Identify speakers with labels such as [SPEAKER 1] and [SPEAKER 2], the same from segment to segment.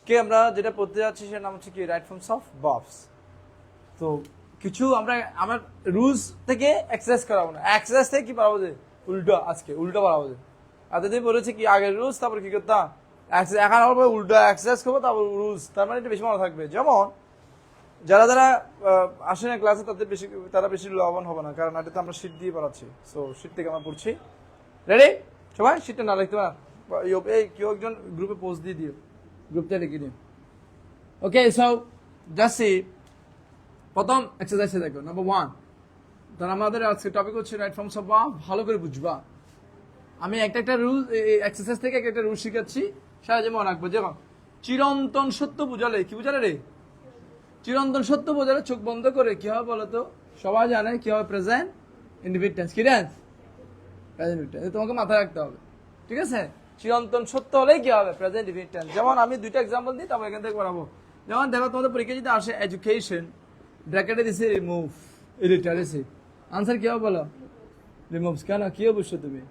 [SPEAKER 1] আজকে আমরা যেটা পড়তে যাচ্ছি সেটার নাম হচ্ছে কি রাইট ফর্মস অফ ভার্বস। তো কিছু আমরা আমার রুলস থেকে এক্সারসাইজ করাবো না, এক্সারসাইজ থেকে কি পারাবো যে উল্টো, আজকে উল্টো পারাবো যে এতদিন বলেছি কি আগের রুলস তারপর কি করতাম এখন আবার উল্টো এক্সারসাইজ করবো তারপর রুলস, তার মানে এটা বেশি মনে থাকবে। যেমন যারা যারা আসে না ক্লাসে তারা বেশি লাভবান হবে না, কারণ এটাতে আমরা শীট দিয়ে পড়াচ্ছি। সো শীট থেকে আমরা পড়ছি। রেডি সবাই? শীটটা না লিখতে পারা এই কেউ একজন গ্রুপে পোস্ট দিয়ে দিও, গ্রুপটা লিখে দিও। ওকে, সো জাস্ট সি প্রথম এক্সারসাইজে দেখো নাম্বার 1। তাহলে আমাদের আজকে টপিক হচ্ছে রাইট ফর্মস অফ ভার্ব। ভালো করে বুঝবা, আমি একটা রুল এক্সারসাইজ থেকে একটা রুল শিখাচ্ছি, সারা যে মনে রাখবো। যেমন চিরন্তন সত্য বুঝালে, কি বুঝালে রে? চিরন্তন সত্য বোঝালে চোখ বন্ধ করে কি হবে বলতো? সবাই জানে কি হবে? Present indefinite tense. কি টেন্স? Present indefinite tense. তোমাকে মাথায় রাখতে হবে, ঠিক আছে? চিরন্তন সত্য হলে কি হবে? Present indefinite tense. যেমন আমি দুইটা एग्जांपल দিই, তারপর এখান থেকে পড়াবো। যেমন দেখো তোমাদের পরীক্ষা যদি আসে এডুকেশন, ব্র্যাকেটে দিছে রিমুভ, ইলিটারেসি, আনসার কি হবে বলো? রিমুভস। কেন? কি অবশ্য তুমি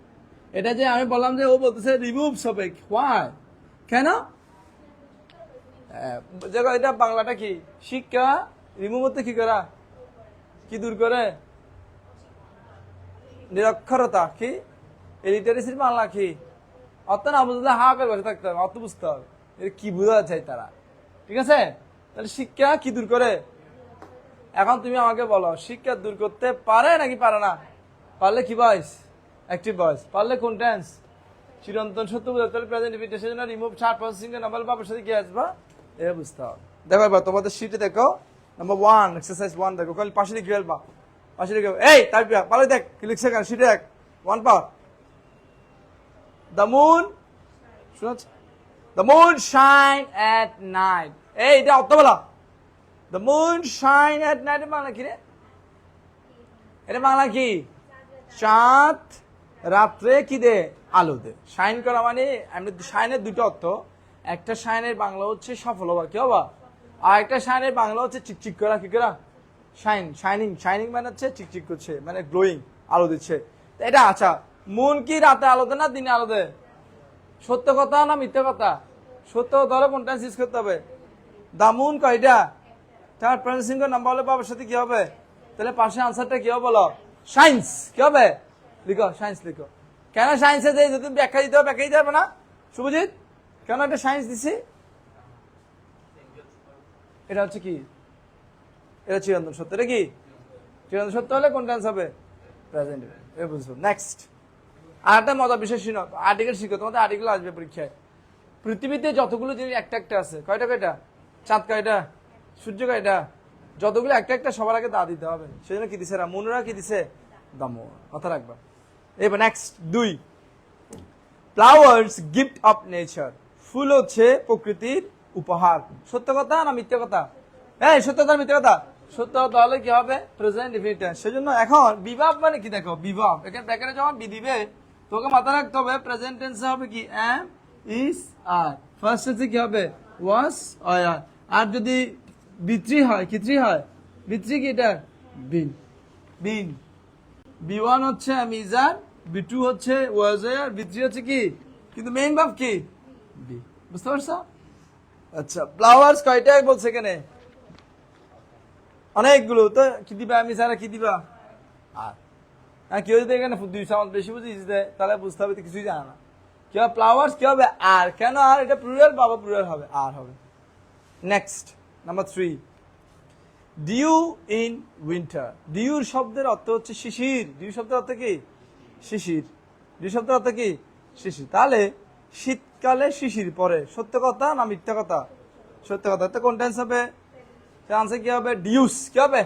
[SPEAKER 1] এটা যে আমি বললাম যে ও বলতেছে রিমুভস হবে, হোয়াই? কেন? এটা বাংলাটা কি? শিক্ষা রিমুভ হতে কি করা, কি দূর করে? নিরক্ষরতা। কি লিটারেসির বাংলা কি? অত না বুঝলে হা করে বসে থাকতে হবে, অত বুঝতে হবে এটা কি বোঝা চাই তারা, ঠিক আছে? তাহলে শিক্ষা কি দূর করে? এখন তুমি আমাকে বলো শিক্ষা দূর করতে পারে নাকি পারে না? পারলে কি ভয়েস? Active voice. পারলে কোন টেন্স? চিরন্তন সত্য বোঝাতে হলে প্রেজেন্ট ইনডিফিনিট টেন্সের জন্য রিমুভ চার্ট প্রসেসিং এর নাম্বার বাবার সাথে কি আসবা এটা বুঝতে হবে। দেখো এবার তোমাদের শীটে দেখো নাম্বার 1 এক্সারসাইজ 1 দেখো, কাল পাশে লিখে ফেলবা, পাশে লিখে। এই তারপর পালে দেখ কি লিখছে কেন শীটে দেখ 1 পার। দ্য মুন, শুনছ? The moon shine at night. এই এটা অর্থ বলা। The moon shine at night Bangla কি রে? এটা বাংলা কি? চাঁদ রাত্রে কি দে? আলো দে। শাইন করা মানে এমনি শাইনের দুটো অর্থ। একটা শাইনের বাংলা হচ্ছে সফল হওয়া, কি হবা? আর একটা শাইনের বাংলা হচ্ছে চিকচিক করা, কি করা? Shine, shining. শাইনিং মানে হচ্ছে চিকচিক করছে, মানে গ্লোয়িং, আলো দিচ্ছে। এটা আচ্ছা, মুন কি রাতে আলো দেয় না দিনে আলো দেয়? সত্য কথা না মিথ্যা কথা? সত্য কথা হলে কোনটা ইউজ করতে হবে? দা মুন কয়টা? তার প্রসেসিং এর নাম্বার হলে বাবার সাথে কি হবে? তাহলে পাশে আনসারটা কি হবে বলো? সায়েন্স। কি হবে? লিখো সায়েন্স লিখো। কেন সায়েন্সে যে যদি ব্যাখ্যা দিতে হবে, ব্যাখ্যা দিতে হবে না শুভজিৎ? কেন একটা সায়েন্স দিছি? এটা হচ্ছে কি? এটা চিরন্তন সত্য। এটা কি চিরন্তন সত্য হলে কোন টেন্স হবে? প্রেজেন্ট। এটা বুঝবো। নেক্সট আর একটা মজা বিষয় শুনো, আর্টিকেল শিখো। তোমাদের আর্টিকেল আসবে পরীক্ষায়। পৃথিবীতে যতগুলো জিনিস একটা একটা আছে, কয়টা কয়টা? চাঁদ কয়টা? সূর্য কয়টা? যতগুলো একটা একটা সবার আগে দা দিতে হবে। সেজন্য কি দিছে? মুনরা কি দিছে? দামো। কথা রাখবা। এবার next 2, flowers gift of nature. ফুল হচ্ছে প্রকৃতির উপহার। সত্য কথা না মিথ্যা কথা? হ্যাঁ, সত্য কথা মিথ্যা কথা? সত্য কথা হলে কি হবে? Present indefinite tense. সেজন্য এখন বিভাব মানে কি দেখো, বিভাব এখানে ব্র্যাকেটে যখন বি দিবে তোকে মাথা রাখতে হবে প্রেজেন্ট টেন্সে হবে কি? M, is, R. ফার্স্ট টেন্সে কি হবে? ওয়াজ, আর। আর যদি বিত্রি হয়, কিত্রি হয়? বিত্রি কি এটা? বিন। বিন। বি1 হচ্ছে আমিজার, বি2 হচ্ছে ওয়াজার, বি3 হচ্ছে কি? কিন্তু মেইন ভাব কি? বি। বুঝতে পারছো? আচ্ছা, ফ্লাওয়ার্স কয়টা বলছে এখানে? অনেকগুলো। তো কি দিবা? আমি সারা কি দিবা? আর হ্যাঁ, কেউ যদি এখানে 2 চামচ বেশি বুঝিস দেয় তাহলে বুঝতে হবে কিছুই জানে না। কি হবে? ফ্লাওয়ার্স কি হবে? আর। কেন আর? এটা প্লুরাল, বাবা প্লুরাল হবে, আর হবে। Next number 3, dew in winter. ডিউর শব্দের অর্থ হচ্ছে শিশির। ডিউ শব্দের অর্থ কি? শিশির। ডিউ শব্দের অর্থ কি? শিশির। তাহলে শীতকালে শিশির পড়ে। সত্য কথা না মিথ্যা কথা? সত্য কথা। তো কোন টেন্স হবে? আনসার কি হবে? ডিউস। কি হবে?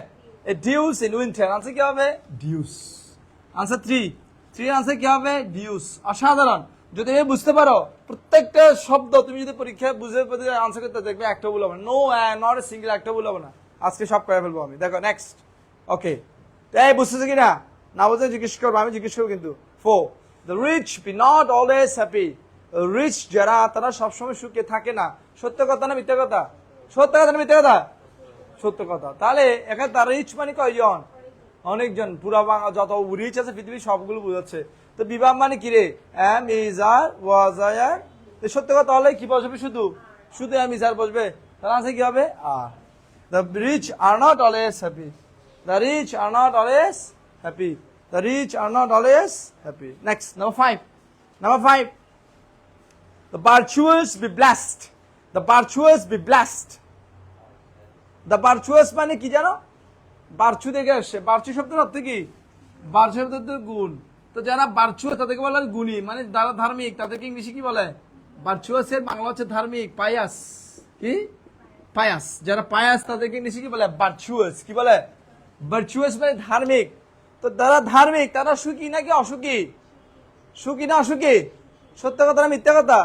[SPEAKER 1] এ ডিউস ইন উইন্টার। আনসার কি হবে? ডিউস। আনসার 3 আনসার কি হবে? ডিউস। অসাধারণ। যদি তুমি বুঝতে পারো প্রত্যেকটা শব্দ, তুমি যদি পরীক্ষায় বুঝে আনসার করতে দেখবে একটা ভুল হবে না। নো, নট এ সিঙ্গেল একটা ভুল হবে না। আজকে সব করে ফেলবো আমি। দেখো নেক্সট। ওকে, এই বুঝতেছো কিনা? না বুঝতে জিজ্ঞেস করবো, আমি জিজ্ঞেস করবো কিন্তু। 4, the rich be not always happy. Rich যারা তারা সবসময় সুখে থাকে না। সত্য কথা না মিথ্যা কথা? সত্য কথা না মিথ্যা কথা? সত্য কথা। তাহলে এখানে তার রিচ মানে কয়জন? অনেকজন। পুরা বাংলা যত রিচ আছে পৃথিবীর সবগুলো বোঝাচ্ছে। তো বিভাগ মানে কি রে? এম, ইজ, আর, ওয়াজ, আর। সত্য কথা হলে কি বসবে? শুধু শুধু আমি স্যার বসবে, তাহলে আছে কি হবে? আর the rich are not always happy, the rich are not always happy, the rich are not always happy. Next, number 5, number 5, the virtuous be blessed, the virtuous be blessed, the virtuous মানে কি জানো? বার্চু থেকে আসছে, বার্চু শব্দের অর্থ কি? বার্চু শব্দের অর্থ গুণ। তো যারা ভার্চুয়াস তাদেরকে বলে গুণী, মানে যারা ধার্মিক তাদেরকে ইংলিশে কি বলে? ভার্চুয়াস এর বাংলা হচ্ছে ধার্মিক, পায়াস। কি? পায়াস। যারা পায়াস তাদেরকে ইংলিশে কি বলে? ভার্চুয়াস। কি বলে? ভার্চুয়াস মানে ধার্মিক। তো যারা ধার্মিক তারা সুখী নাকি অসুখী? সুখী না অসুখী? সত্য কথা না মিথ্যা কথা?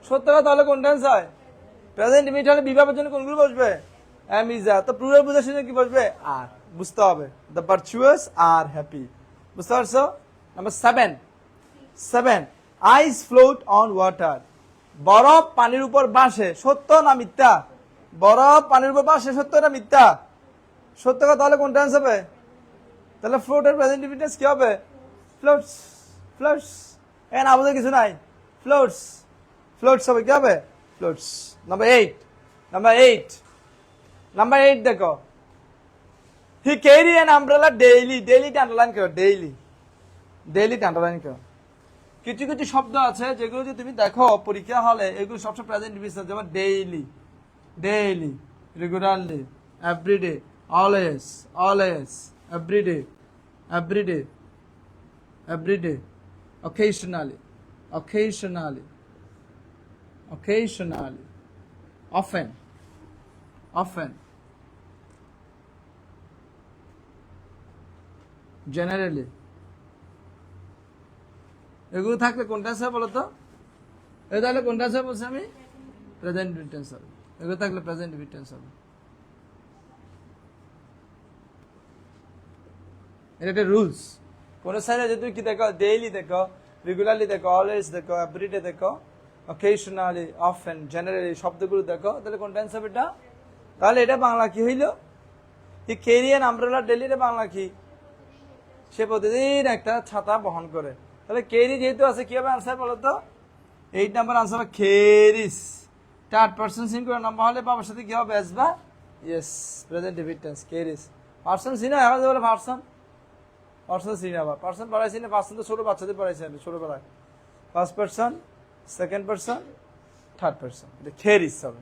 [SPEAKER 1] সত্য কথা হলে কোন টেন্স হয়? প্রেজেন্ট ইনডিফিনিট হলে বিভাগের জন্য কোনগুলো বসবে? অ্যামিজা। তো প্লুরাল বোঝার জন্য কি বসবে? আর। বুঝতে হবে, দ্য ভার্চুয়াস আর হ্যাপি। বুঝতে পারছো? Number 7, ice float on water, বরফ পানির উপর ভাসে। সত্য না মিথ্যা? বরফ পানির উপর ভাসে, সত্য না মিথ্যা? সত্য কথা হলে কোন টেন্স হবে? তাহলে ফ্লোটের প্রেজেন্ট ইনডিফিনিট কি হবে? ফ্লোটস। ফ্লোটস। এখানে আমাদের কিছু নাই, ফ্লোটস। ফ্লোটস হবে, কি হবে? ফ্লোটস। নাম্বার 8 দেখো, he carry an umbrella daily. ডেইলিটা আন্ডারলাইন করো, ডেইলিটা আন্ডারলাইন করো। কিছু কিছু শব্দ আছে যেগুলো যদি তুমি দেখো পরীক্ষা হলে, এগুলো সবসময় প্রেজেন্ট ইনডিফিনিট, যেমন daily, daily, regularly, everyday, always, always, everyday, everyday, everyday, occasionally, occasionally, occasionally, often, often, generally। এগুলো থাকলে কোনটা আছে বলো তো? এটা তাহলে কোনটা আছে বলছি আমি? প্রেজেন্ট ইনডিফিনিট টেন্স হবে। এগুলো থাকলে প্রেজেন্ট ইনডিফিনিট টেন্স হবে। এটা একটা রুলস। কোন সাইডে যদি কি দেখো, ডেইলি দেখো, রেগুলারলি দেখো, অলওয়েজ দেখো, এভরিডে দেখো, অকেশনালি, অফেন, জেনারেলি শব্দগুলো দেখো, তাহলে কোন টেন্স হবে এটা? তাহলে এটা বাংলা কি হইল? এই ক্যারিয়ান আমব্রেলা ডেইলির বাংলা কি? সে প্রতিদিন একটা ছাতা বহন করে। তাহলে ক্যারি যেহেতু আছে, কি হবে আনসার বলো তো? 8 নাম্বার আনসার হবে carries. Third person singular number হলে বাবার সাথে কি হবে? আসবা। Yes, present indefinite tense, carries. Person সিনা এখন বলে পারসন, পার্সন চিনি আবার, পার্সন পড়াইছি না? পার্সন তো ছোট বাচ্চাদের পড়াইছি আমি ছোটবেলায়। First person, second person, third person, এটা খেরিস হবে।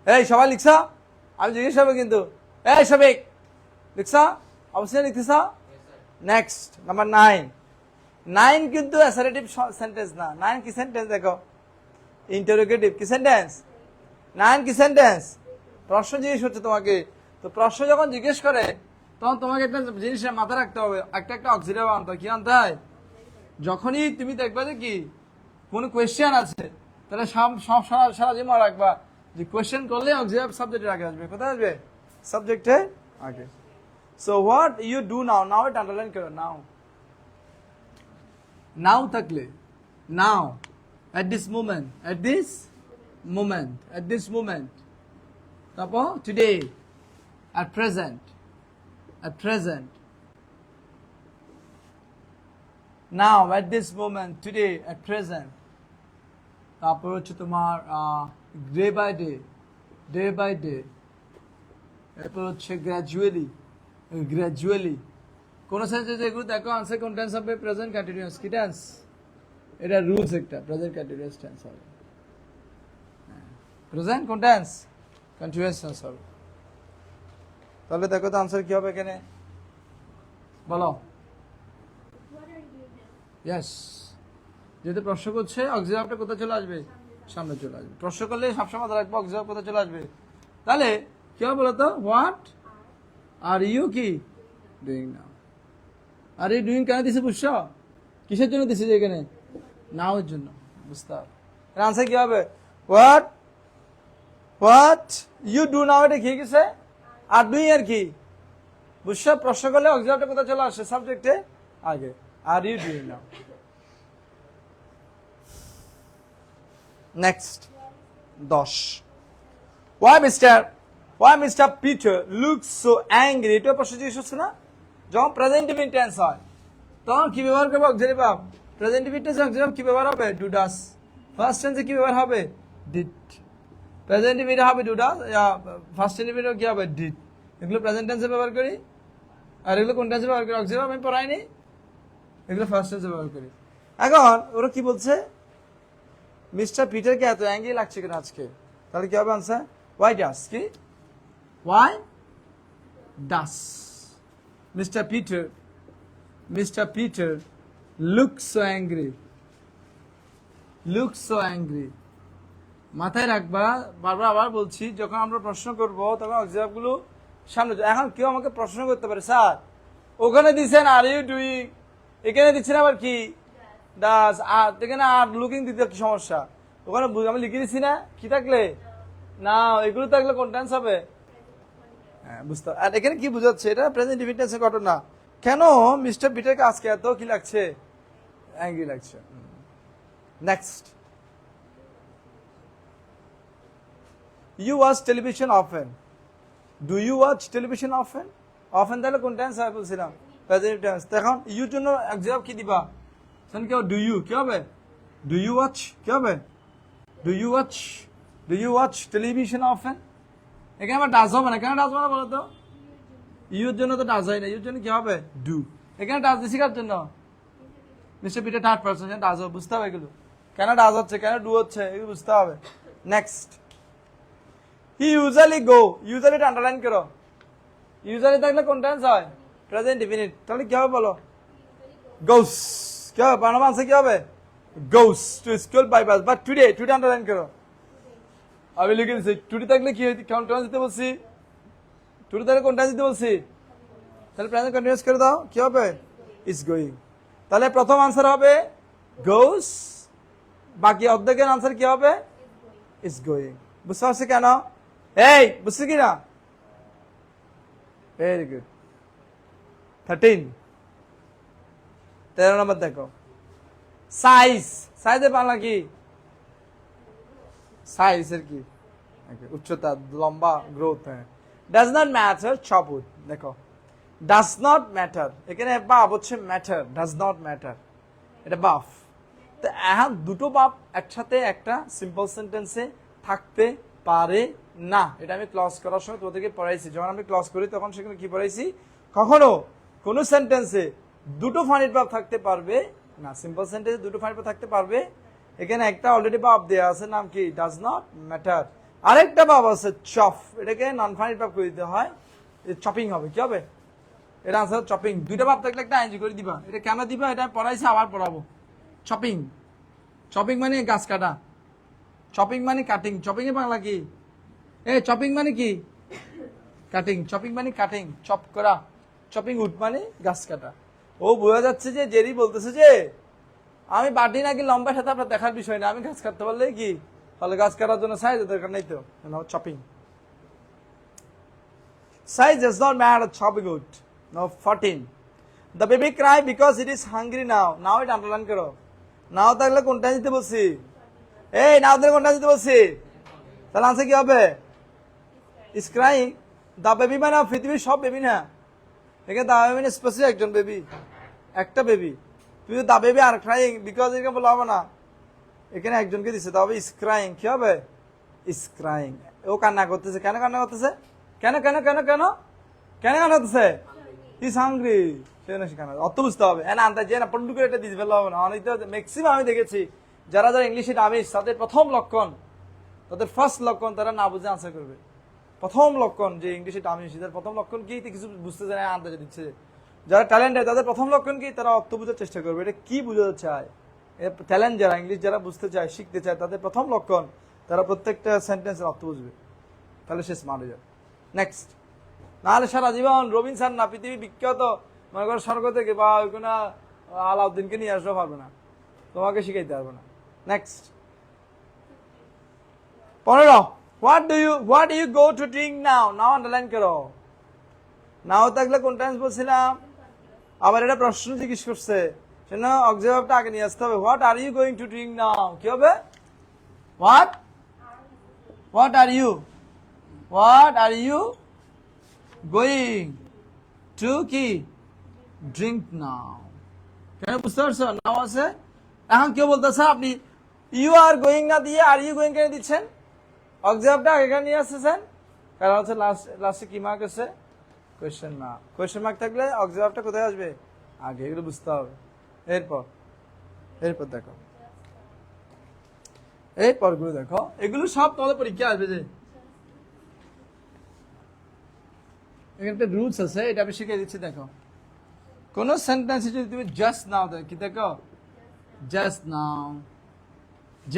[SPEAKER 1] এই সবাই লিখছা? আমি জিজ্ঞেস হবে কিন্তু। এই সবাই লিখছা? অবশ্যই লিখতেছ? নেক্সট, নাম্বার 9 কিন্তু অ্যাসারেটিভ সেন্টেন্স না। 9 কি সেন্টেন্স দেখো? ইন্টারোগেটিভ। কি সেন্টেন্স? 9 কি সেন্টেন্স? প্রশ্ন জিজ্ঞেস হচ্ছে তোমাকে। তো প্রশ্ন যখন জিজ্ঞেস করে তখন তোমাকে একটা জিনিস মাথায় রাখতে হবে, একটা একটা অক্সিলারি আনতে হয়। কি আনতে হয়? যখনই তুমি দেখবা যে কি কোনো কোয়েশ্চেন আছে, তাহলে সব সারা জীবন রাখবা যে কোয়েশ্চেন করলে অক্সিলারি সাবজেক্টের আগে আসবে। কোথায় আসবে? সাবজেক্টের আগে। So what you do now, now এটা আন্ডারলাইন করো। নাও থাকলে, নাও, at this moment, at this moment, at this moment, তারপর today, at present, at present, now, at this moment, today, at present, তারপর হচ্ছে তোমার day by day, day by day, এরপর হচ্ছে gradually, gradually. কোন সেন্সে যেগুলো দেখো আনসার কোন টেন্স হবে? Present continuous. কি টেন্স? এটা রুলস একটা, প্রেজেন্ট কন্টিনিউয়াস টেন্স হবে। প্রেজেন্ট কোন টেন্স? কন্টিনিউয়াস টেন্স হবে। তাহলে দেখো তো আনসার কি হবে এখানে, বলো। ইয়েস, যেহেতু প্রশ্ন করছে অক্সিলারিটা কোথায় চলে আসবে? সামনে চলে আসবে। প্রশ্ন করলে সবসময় রাখবো অক্সিলারি কোথায় চলে আসবে। তাহলে কি হবে বলো তো? হোয়াট আর ইউ কি ডুইং নাও? আর এই ডুইং কেন দিছে বুঝছো? কিসের জন্য দিছে যে এখানে? নাও এর জন্য। বুঝতে হবে। আনসার কি হবে? হোয়াট ইউ ডু নাও, এটা কি গেছে? আর ডুইং আর কি বুঝছো? প্রশ্ন করলে অক্সিলারিটা কোথায় চলে আসে? সাবজেক্টে আগে। Are you doing now. Next 10, why Mr. Peter looks so angry? এটা প্রশ্ন জিজ্ঞেস হচ্ছে না? যখন প্রেজেন্ট ইনডিফিনিট টেন্স হয় তখন কি ব্যবহার করবে? Auxiliary verb. Present indefinite tense auxiliary verb কি ব্যবহার হবে? Do does. ফার্স্ট টেন্সে কি ব্যবহার হবে? ডিড। প্রেজেন্ট ইনডিফিনিট হবে ডু ডাজ, ফার্স্ট ইনডিফিনিট কি হবে? ডিড। এগুলো প্রেজেন্ট টেন্সে ব্যবহার করি, আর এগুলো কোন টেন্সে ব্যবহার করি? অক্সিলারি আমি পড়াইনি, এগুলো ফার্স্ট টেন্সে ব্যবহার করি। এখন ওরা কি বলছে? মিস্টার পিটারকে এত অ্যাঙ্গি লাগছে কেন আজকে? তাহলে কি হবে আনসার? ওয়াই ডাস, কি why does mister Peter look so angry, look so angry. মাথায় রাখবা, বারবার আবার বলছি, যখন আমরা প্রশ্ন করব তখন অক্সিলারিগুলো সামনে। এখন কেউ আমাকে প্রশ্ন করতে পারে, স্যার ওখানে দিচ্ছেন আর ইউ ডুইং, এখানে দিচ্ছেন আবার কি ডাস, আর এখানে আর লুকিং দিতে কি সমস্যা? ওখানে আমি লিখে দিচ্ছি না কি থাকলে না, এগুলো থাকলে কোন টেন্স হবে? হ্যাঁ বুঝতে। আর এখানে কি বুঝাচ্ছে? এটা প্রেজেন্ট ইনডিফিনিট টেন্সের ঘটনা। কেন মিস্টার পিটারকে আজকে এত কি লাগছে? অ্যাংরি লাগছে। Next, you watch television often. Do you watch television often? Often তাহলে কোন টেন্স হয় বলছিলাম? Present tense. এখন ইউর জন্য এক্সাম্পল কি দিবা? তখন কি হবে? ডু ইউ, কি হবে? ডু ইউ ওয়াচ, কি হবে? Do you watch television often? এখানে আবার ডাজ হবে না, কেন ডাজ হবে না বলো তো? ইউর জন্য তো ডাজ হয় না, ইউর জন্য কি হবে? ডু। এখানে ডাজ দিছি কার জন্য? Mister Peter third person, does হবে, বুঝতে হবে এগুলো কেন ডাজ হচ্ছে, কেন ডু হচ্ছে, এগুলো বুঝতে হবে। Next, he usually go. ইউজুয়ালিটা আন্ডারলাইন করো। ইউজুয়ালি থাকলে কোন টেন্স হয়? Present indefinite. তাহলে কি হবে বলো? গোস। কি হবে? বানাম আনসার কি হবে? Goes to school by bus. But today, today underline করো। আমি লিখে দিচ্ছি, টুডে থাকলে কি কোন টেন্স দিতে বলছি? টুডে থাকলে কোন টেন্স দিতে বলছি? তাহলে প্রেজেন্ট কন্টিনিউয়াস করে দাও, কি হবে? Is going. তাহলে প্রথম আনসার হবে গোস, বাকি অর্ধেকের আনসার কি হবে? Is going. বুঝতে পারছি কেন? এই বুঝছি কি না? Very good. 13 নম্বর দেখো, সাইজ। সাইজের বাংলা কি? সাইজের কি? উচ্চতা, লম্বা, গ্রোথ। হ্যাঁ, ডাজ নট ম্যাটার, চপুট। দেখো, ডাজ নট ম্যাটার, এখানে বাপ হচ্ছে ম্যাটার, ডাজ নট ম্যাটার, এটা বাফ। তো এখন দুটো বাপ একসাথে একটা সিম্পল সেন্টেন্সে থাকতে পারে না। এটা আমি ক্লজ করার সময় তোদেরকে পড়াইছি। যখন আমি ক্লজ করি তখন সেখানে কি পড়াইছি? কখনো কোন সেন্টেন্সে দুটো ফাইনাইট ভার্ব থাকতে পারবে না। সিম্পল সেন্টেন্সে দুটো ফাইনাইট ভার্ব থাকতে পারবে। এখানে একটা অলরেডি ভার্ব দেয়া আছে, নাম কি? Does not matter. আরেকটা ভার্ব আছে চপ, এটাকে নন ফাইনাইট ভার্ব করে দিতে হয়, চপিং হবে। কি হবে? এটা আনসার চপিং। দুইটা ভার্ব থাকলে একটা আইনজি করে দিবা। এটা কেন দিবা? এটা পড়াইছি, আবার পড়াবো। চপিং, চপিং মানে গাছ কাটা, চপিং মানে কাটিং। চপিং এর বাংলা কি? চপিং মানে কি? কাটিং। চপিং মানে কাটিং, চপ করা। চপিং উড মানে গাছ কাটা। ও বোঝা যাচ্ছে যে জেরি বলতেছে যে আমি বাটি নাকি লম্বা, সাথে আপনার দেখার বিষয় না, আমি গাছ কাটতে পারলে কি তাহলে গাছ কাটার জন্য সাইজের দরকার নেই তো। Chopping, size does not matter, chopping wood. No, 14. The baby cry because it is hungry now. Now it underline করো। নাও থাকলে কোনটা দিতে বলছি? নাও থাকলে কোনটা দিতে বলছি? তাহলে আনসার কি হবে? Is crying. দা বেবি মানে পৃথিবীর সব বেবি না, এখানে দা বেবি মানে স্পেসিফিক একজন বেবি, একটা বেবি। তুই the baby are crying because এখানে বলা হবে না, এখানে একজনকে দিচ্ছে। তবে ইজ ক্রাইং, কি হবে? Is crying. ও কান্না করতেছে। কেন কান্না করতেছে? কেন কেন কেন কেন কেন কান্না করতেছে? Is hungry. সেখানে অর্থ বুঝতে হবে। আন্দাজ যে না পন্ডু করে এটা দিতে ফেলা হবে না। অনেক ম্যাক্সিমাম আমি দেখেছি যারা যারা ইংলিশে ডামিস, তাদের প্রথম লক্ষণ, তাদের ফার্স্ট লক্ষণ তারা না বুঝে আনসার করবে। প্রথম লক্ষণ যে ইংলিশে ডামিস, তাদের প্রথম লক্ষণ কি? কিছু বুঝতে চায়, আন্দাজে দিচ্ছে। যারা ট্যালেন্টেড তাদের প্রথম লক্ষণ কি? তারা অর্থ বোঝার চেষ্টা করবে। এটা কি বোঝাতে চায়? ট্যালেন্ট যারা, ইংলিশ যারা বুঝতে চায়, শিখতে চায়, তাদের প্রথম লক্ষণ তারা প্রত্যেকটা সেন্টেন্সের অর্থ বুঝবে। তাহলে সে স্মার্ট হয়ে যাবে। নেক্সট। নাহলে সারা জীবন রবিনসন না পৃথিবী বিখ্যাত মনে করো স্বর্গ থেকে বা কোনো আলাউদ্দিনকে নিয়ে আসতে পারবে না, তোমাকে শিখাইতে পারবে না। Next 15, what do you go to drink now? Now underline করো। নাও থাকলে কোন টেন্স বলছিলাম? আবার এটা প্রশ্ন জিজ্ঞেস করছে, সেজন্য অবজেক্টিভটা আগে নিয়ে আসতে হবে। What are you going to drink now? কি হবে? What are you going to কি ড্রিঙ্ক নাও? কেন বুঝতে পারছো? নাও আছে। এখন কেউ বলতেছে আপনি ইউ আর গোয়িং না দিয়ে আর ইউ গোয়িং কেন দিচ্ছেন? অবজেক্টটা আগে নিয়ে আসতেছেন, কারণ হচ্ছে লাস্টে কি মার্ক আছে? Question mark. কোয়েশ্চেন মার্ক থাকলে অবজেক্টটা কোথায় আসবে? আগে। এগুলো বুঝতে হবে। এরপর দেখো, এরপরগুলো দেখো, এগুলো সব তোমাদের পরীক্ষা আসবে। যে এখানে একটা রুলস আছে, এটা আমি শিখিয়ে দিচ্ছি। দেখো, কোন সেন্টেন্সে যদি তুমি জাস্ট নাও দেখো, কি দেখো? Just now,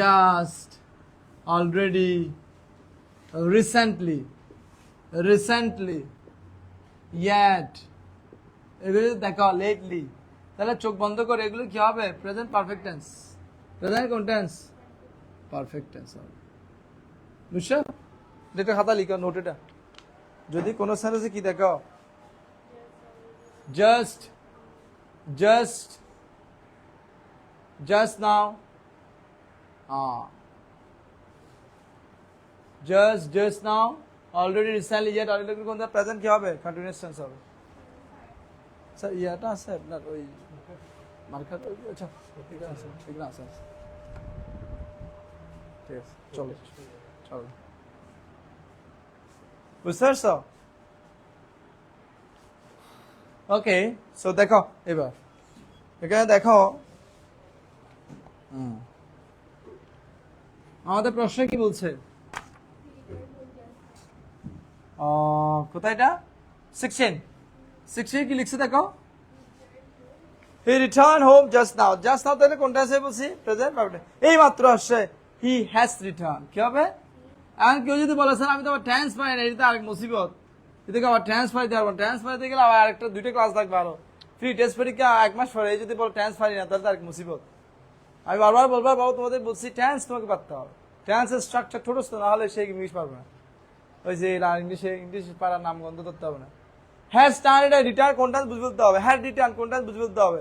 [SPEAKER 1] just, already, recently, yet, এগুলো যদি দেখো লেটলি, তাহলে চোখ বন্ধ করে এগুলো কি হবে? Present perfect tense. প্রেজেন্ট কোন টেন্স? পারফেক্ট টেন্স হবে। বুঝছো? এটা খাতা লিখো, নোট এটা। যদি কোন সেন্টেন্সে কি দেখো? Just now, just now, already, recently, yet, already কোন প্রেজেন্ট কি হবে? কন্টিনিউয়াস টেন্স হবে। স্যার ইয়াটা আছে আপনার ওই মার্কার? আচ্ছা, ঠিক আছে, ঠিক আছে, ঠিক আছে, চলো। বুঝতে পারছো? ওকে, সো দেখো এবার এখানে দেখো, আমাদের প্রশ্ন কি বলছে? কোথায় এটা? 16 কি লিখছে দেখো? He return home just now. Just now তাহলে কোনটা আছে বলছি? Present perfect. এই মাত্র আসছে, হি হ্যাজ রিটার্ন। কি হবে? এখন কেউ যদি বলে স্যার আমি তো আবার টেন্স পাই না, এটা আরেক মুসিবত, এদিকে আবার টেন্স পাইতে পারবো। টেন্স পাইতে গেলে আবার আরেকটা 2টা ক্লাস লাগবে আরো, ফ্রি টেস্ট পরীক্ষা 1 মাস পরে। এই যদি বলো টেন্স পারি না, তাহলে আরেক মুসিবত। আমি বারবার বাবু তোমাদের বলছি, টেন্স তোমাকে পারতে হবে। টেন্সের স্ট্রাকচার ছোটস্থ না হলে সেই ইংলিশ পারবে না। ওই যে ইংলিশ পারার নাম গন্ধ করতে হবে না। হ্যাজ টার্ন, এটা রিটার্ন কোনটা বুঝে বলতে হবে। হ্যাড রিটার্ন কোনটা বুঝে বলতে হবে।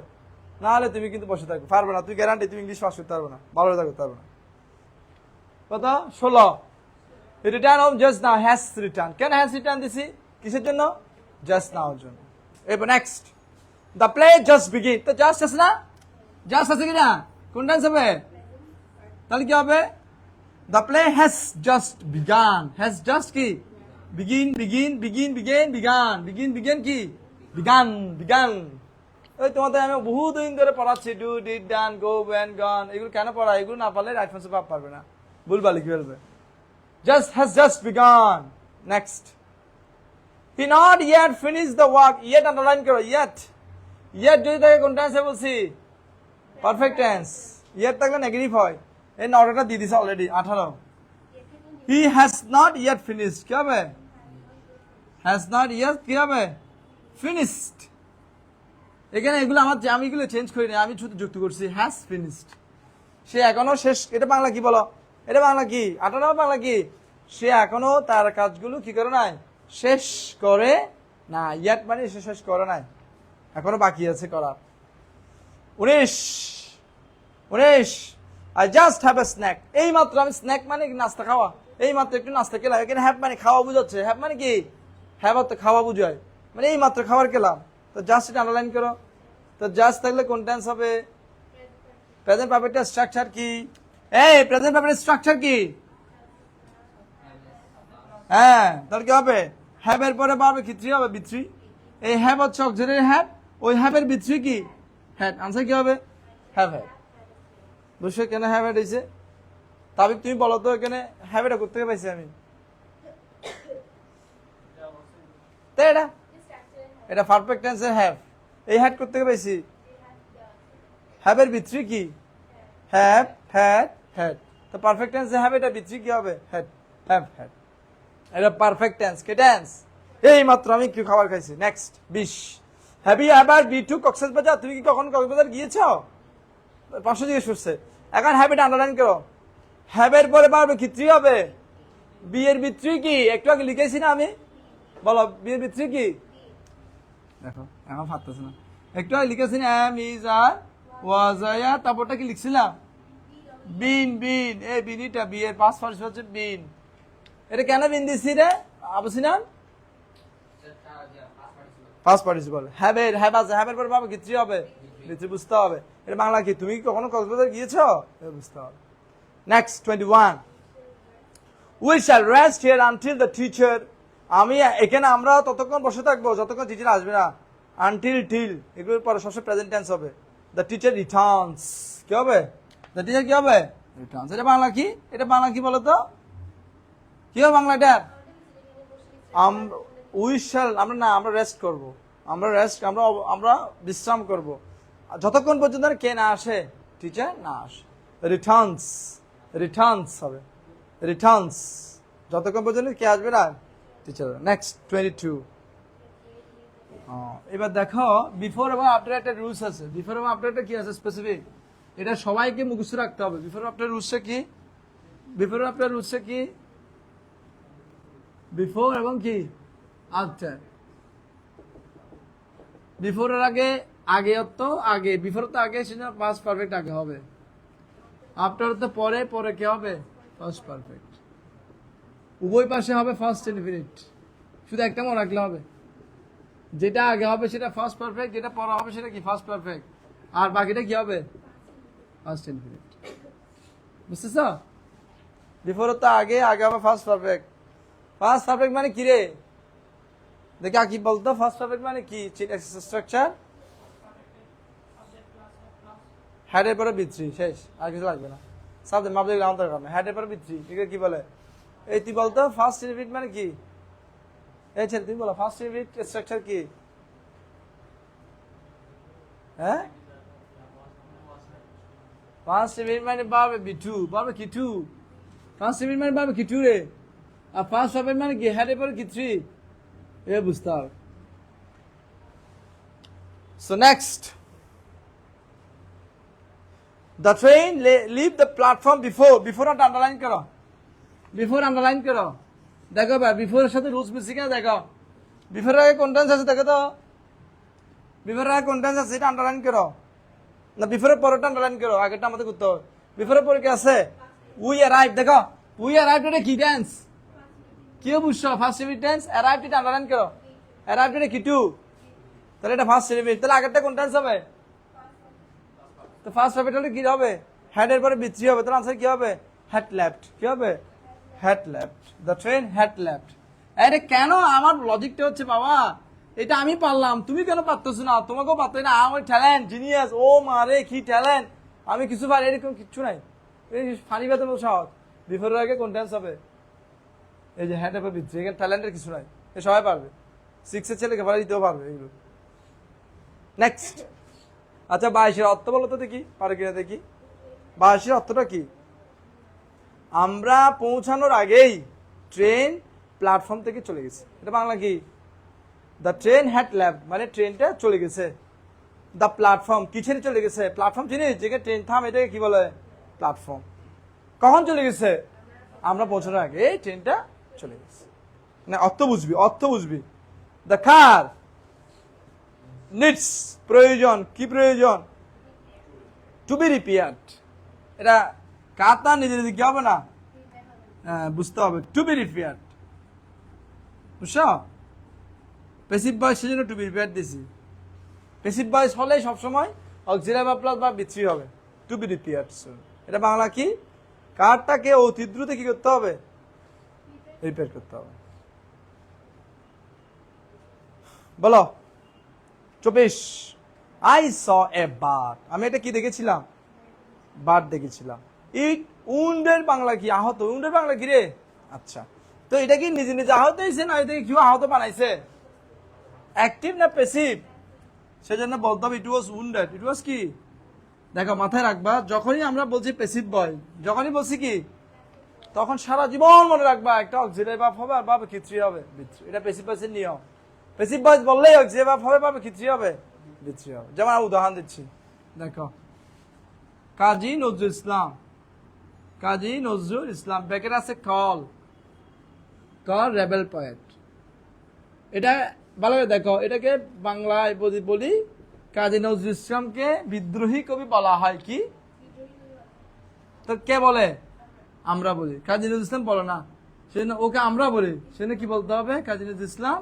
[SPEAKER 1] না হলে তুমি কিন্তু বসে থাকবে, পারবে না। তুই গ্যারান্টি তুমি ইংলিশ পাস করতে পারবে না, ভালো করতে পারবে না। কথা 16, return home just now, has return. কেন হ্যাজ রিটার্ন দিছি? কিসের জন্য? জাস্ট নাওর জন্য। এবার next, the play just begin. তো জাস্ট আছে না? জাস্ট আছে কিনা? কোন টেন্স হবে? তাহলে কি হবে? The play has just began. Has just কি? বিগিন কি? বিগান। ওই তোমাদের আমি বহুদিন ধরে পড়াচ্ছি, do, did, done, go, went, gone. এগুলো কেন পড়া? এগুলো না পারলে রাইট ফ্রেন্ডস পারবে না, ভুলবা লিখে ফেলবে। Just has just begun. Next. He not yet finished the work. Yet underline karo. Yet যদি থাকে কোন টেন্সে বলছি? Perfect tense. Yet থাকলে নেগেটিভ হয়। এই নটাটা দিয়ে দিছে already 18। He has not yet finished. কি হবে? Has not yet কি হবে? Finished. এখানে এগুলো আমি এগুলো চেঞ্জ করি না, আমি শুধু যুক্ত করছি has finished। সে এখনো শেষ। এটা বাংলা কি বলো? এটা বাংলা কি? 18 বাংলা কি? সে এখনো তার কাজগুলো কি করে নাই? শেষ করে না। ইয়াট মানে সে শেষ করে নাই, এখনো বাকি আছে করার। 19 I just have a snack. এই মাত্র আমি, স্ন্যাক মানে নাস্তা খাওয়া, এই মাত্র একটু নাস্তা খেলাম। এখানে হ্যাভ মানে খাওয়া বুঝাচ্ছে। হ্যাভ মানে কি? হ্যাভ তো খাওয়া বুঝায়, মানে এই মাত্র খাবার খেলাম। তো জাস্ট এটা আন্ডারলাইন করো। তো জাস্ট থাকলে কোন টেন্স হবে? প্রেজেন্ট পারফেক্টের স্ট্রাকচার কি? এই প্রেজেন্ট পারফেক্টের স্ট্রাকচার কি? হ্যাঁ, তাহলে কি হবে? হ্যাভ এর পরে পারবে কি? 3 হবে, বি3। এই হ্যাভ হচ্ছে অক্সিলারি হ্যাভ, ওই হ্যাভ এর বি3 কি? হ্যাড। আনসার কি হবে? Have had. বুঝছো কেন হ্যাভ হ্যাড হয়েছে? তবে তুমি বলো তো এখানে হ্যাভ এটা করতে পাইছি আমি? তাই এটা পারফেক্ট টেন্সের হ্যাভ। এই হ্যাড করতে পাইছি। হ্যাভ এর বি3 কি? Have, had, had. তো পারফেক্ট টেন্সে হ্যাভ, এটা বি3 কি হবে? Had, have had. এটা পারফেক্ট টেন্স। কে টেন্স? এই মাত্র আমি কি খাবার খাইছি। Next 20, have you ever been to Cox's Bazar? তুমি কি কখনো কক্সবাজার গিয়েছো? 500 জিজ্ঞেস করছে। এখন হ্যাভ এটা আন্ডারলাইন করো। হ্যাভ এর পরে পারবে কি? 3 হবে। বি এর বি3 কি? একটু আগে লিখেছি না আমি? বলো বি এর বি3 কি? দেখো এখন ফাটতেছে না। একটু আগে লিখেছি না, এম, ইজ, আর, ওয়াজ, আয়া, তারপরটা কি লিখছিলাম? বিন। এই বিনিটা বি এর পাস্ট পার্টিসিপল হচ্ছে বিন। এটা কেন বিন দিছি রে Abu Sinan? Past participle. Have আছে, হ্যাভ এর পর পাবে কি? 3 হবে, 3 বুঝতে হবে। এটা বাংলা কি? তুমি কি কখনো কক্সবাজার গিয়েছো? বুঝতে হবে। Next, 21. We shall rest here until the teacher. আমি এখানে আমরা ততক্ষণ বসে থাকবো যতক্ষণ টিচার আসবে না। Until, till, এগুলোর পরে সবসময় প্রেজেন্ট টেন্স হবে। The teacher returns. কি হবে? The teacher কি হবে? Returns. এটা বাংলা কি? এটা বাংলা কি বলো তো? কি হবে বাংলা এটা? We shall, আমরা রেস্ট করব। আমরা বিশ্রাম করব। যতক্ষণ পর্যন্ত কে না আসে, টিচার না আসে। Returns হবে। Returns. যতক্ষণ পর্যন্ত কে আসবে না, টিচার। নেক্সট 22. এবার দেখো বিফোর এবং আফটার একটা রুলস আছে। বিফোর এবং আফটার কি আছে স্পেসিফিক, এটা সবাইকে মুখস্থ রাখতে হবে। বিফোর আফটার রুলসে কি, বিফোর আফটার রুলসে কি, বিফোর এবং কি আফটার। বিফোরের আগে আগে অর্থ আগে, বিফোর তো আগে সেটা পাস্ট পারফেক্ট আগে হবে। আফটার তো পরে, পরে কি হবে ফার্স্ট পারফেক্ট। উভয় পাশে হবে ফার্স্ট ইনফিনিট, শুধু একটা মনে রাখলে হবে। যেটা আগে হবে সেটা ফার্স্ট পারফেক্ট, যেটা পরে হবে সেটা কি ফার্স্ট পারফেক্ট, আর বাকিটা কি হবে ফার্স্ট ইনফিনিট। বুঝতেছ? বিফোর তো আগে আগে হবে ফার্স্ট পারফেক্ট। ফার্স্ট পারফেক্ট মানে কি রে? দেখি কি বলতো ফার্স্ট পারফেক্ট মানে কি? স্ট্রাকচার হেডের পরে বি3 শেষ, আর কিছু লাগবে না। সাবজেক্ট মাবজেক্ট লাউন্টার কারণে হেডের পরে বি3, এটা কি বলে? এই তুই বলতো ফার্স্ট ইনফিনিট মানে কি? এই ছেলে তুমি বলো ফার্স্ট ইনফিনিট স্ট্রাকচার কি? হ্যাঁ, ফার্স্ট ইনফিনিট মানে পাবে বি2, পাবে কি 2। ফার্স্ট ইনফিনিট মানে পাবে কি 2 রে। আর ফার্স্ট পারফেক্ট মানে কি হেডের পরে কি 3, এ বুঝতে হবে। So next, the train leave the platform before. Before underline করো, বিফোর আন্ডারলাইন করো। দেখো ভাই বিফোরের সাথে রুলস মিশছে কিনা দেখো। বিফোরের আগে কোন টেন্স আছে দেখো তো, বিফোরের আগে কোন টেন্স আছে এটা আন্ডারলাইন করো। না বিফোরের পরেরটা আন্ডারলাইন করো, আগেরটা আমাদের করতে হবে। বিফোরের পরে কি আছে? We arrive. দেখো উই অ্যারাইভ এটা কি টেন্স? কি বুঝছো? First indefinite tense. অ্যারাইভ এটা আন্ডারলাইন করো। অ্যারাইভ এটা কি 2, তাহলে এটা ফার্স্ট ইনফিনিট। তাহলে আগেরটা কোন টেন্স হবে? তো ফার্স্ট পারফেক্ট হলে কি হবে? হেডের পরে বি3 হবে। তাহলে আনসার কি হবে? Had left. কি হবে? Had left. The train had left. আরে কেন? আমার লজিকটা হচ্ছে বাবা, এটা আমি পারলাম, তুমি কেন পারতেছো না? তোমাকেও পারতে না। আমার ট্যালেন্ট, জিনিয়াস। ও মারে কি ট্যালেন্ট, আমি কিছু পারি, এরকম কিচ্ছু নাই। এই ফানি বেতন সহজ। বিফোরের আগে কোন টেন্স হবে? এই যে হ্যাড হবে বি3, এখানে ট্যালেন্টের কিছু নাই, এ সবাই পারবে। 6 এর ছেলেকে পারা দিতেও পারবে এগুলো। নেক্সট, আচ্ছা 22 অর্থ বলো তো দেখি, পারে কিনা দেখি। 22 অর্থটা কি? আমরা পৌঁছানোর আগেই ট্রেন প্ল্যাটফর্ম থেকে চলে গেছে। এটা বাংলা কি? দ্য ট্রেন হ্যাড লেফট মানে ট্রেনটা চলে গেছে। দ্য প্ল্যাটফর্ম কি ছেড়ে চলে গেছে? প্ল্যাটফর্ম চিনিস, যেখানে ট্রেন থাম এটাকে কি বলে? প্ল্যাটফর্ম। কখন চলে গেছে? আমরা পৌঁছানোর আগে এই ট্রেনটা চলে গেছে। না অর্থ বুঝবি, অর্থ বুঝবি। দ্য কার নিডস প্রয়োজন, কি প্রয়োজন? To be repaired. এটা কাতা নিজে নিজে কি হবে না, বুঝতে হবে। টু বি রিপেয়ার্ড, বুঝছো? প্যাসিভ ভয়েস সেজন্য টু বি রিপেয়ার্ড দিছি। প্যাসিভ ভয়েস হলে সবসময় অক্সিলারি ভার্ব প্লাস বা বি3 হবে। To be repaired. এটা বাংলা কি? কারটাকে অতি দ্রুত কি করতে হবে? রিপেয়ার করতে হবে। বলো 24। I saw a bird. আমি এটা কি দেখেছিলাম? বার্ড দেখেছিলাম। ইট উন্ডের বাংলা কি? আহত। উন্ডের বাংলা কি রে? আচ্ছা, তো এটা কি নিজে নিজে আহত হয়েছে না এটাকে কেউ আহত বানাইছে? অ্যাক্টিভ না প্যাসিভ? সেজন্য বলতে হবে ইট ওয়াজ উন্ডেড। ইট ওয়াজ কি? দেখো মাথায় রাখবা, যখনই আমরা বলছি প্যাসিভ বয়, যখনই বলছি কি, তখন সারা জীবন মনে রাখবা একটা অক্সিলারি ভার্ব হবে আর ভাবে কি 3 হবে, বি3। এটা প্যাসিভ ভয়েসের নিয়ম। প্যাসিভ ভয়েস বললেই অক্সিলারি ভার্ব হবে, ভাবে কি 3 হবে, বি3 হবে। যেমন উদাহরণ দিচ্ছি, দেখো কাজী নজরুল ইসলাম। কাজী নজরুল ইসলাম, ব্যাকেট আছে কল, কল রেবেল পয়েট। এটা ভালোভাবে দেখো, এটাকে বাংলায় বলি কাজী নজরুল ইসলামকে বিদ্রোহী কবি বলা হয়। কি তো কে বলে? আমরা বলি। কাজী নজরুল ইসলাম বলো না, সেজন্য ওকে আমরা বলি। সেজন্য কি বলতে হবে? কাজী নজরুল ইসলাম।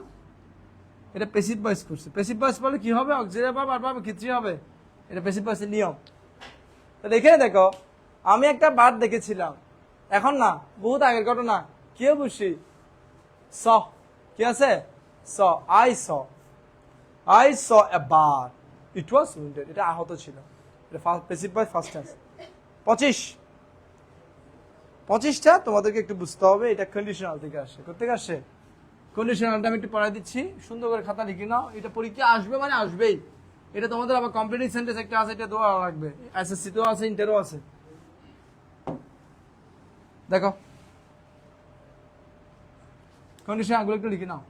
[SPEAKER 1] এটা প্যাসিভ ভয়েস করছে। প্যাসিভ ভয়েস বলে কি হবে? অক্সিলারি ভার্ব আর ভাবে কি 3 হবে। এটা প্যাসিভ ভয়েসের নিয়ম। তাহলে এখানে দেখো আমি একটা বার্ড দেখেছিলাম, এখন না, বহুত আগের ঘটনা। কে বুঝছি স কি আছে saw I saw a bird, it was winded, এটা আহত ছিল। এটা প্যাসিভ ভয়েস ফার্স্ট টেন্স। 25টা তোমাদেরকে একটু বুঝতে হবে, এটা কন্ডিশনাল থেকে আসে। কোথেকে আসে? কন্ডিশনালটা আমি একটু পড়াই দিচ্ছি, সুন্দর করে খাতা লিখে নাও। এটা পরীক্ষা আসবে মানে আসবেই। এটা তোমাদের আবার কমপ্লিটিং সেন্টেন্স একটা আছে, এটা দেওয়া লাগবে, এসএসসি তেও আছে, ইন্টারও আছে। দেখো কন্ডিশনাল গুলো একটু লিখে নাও।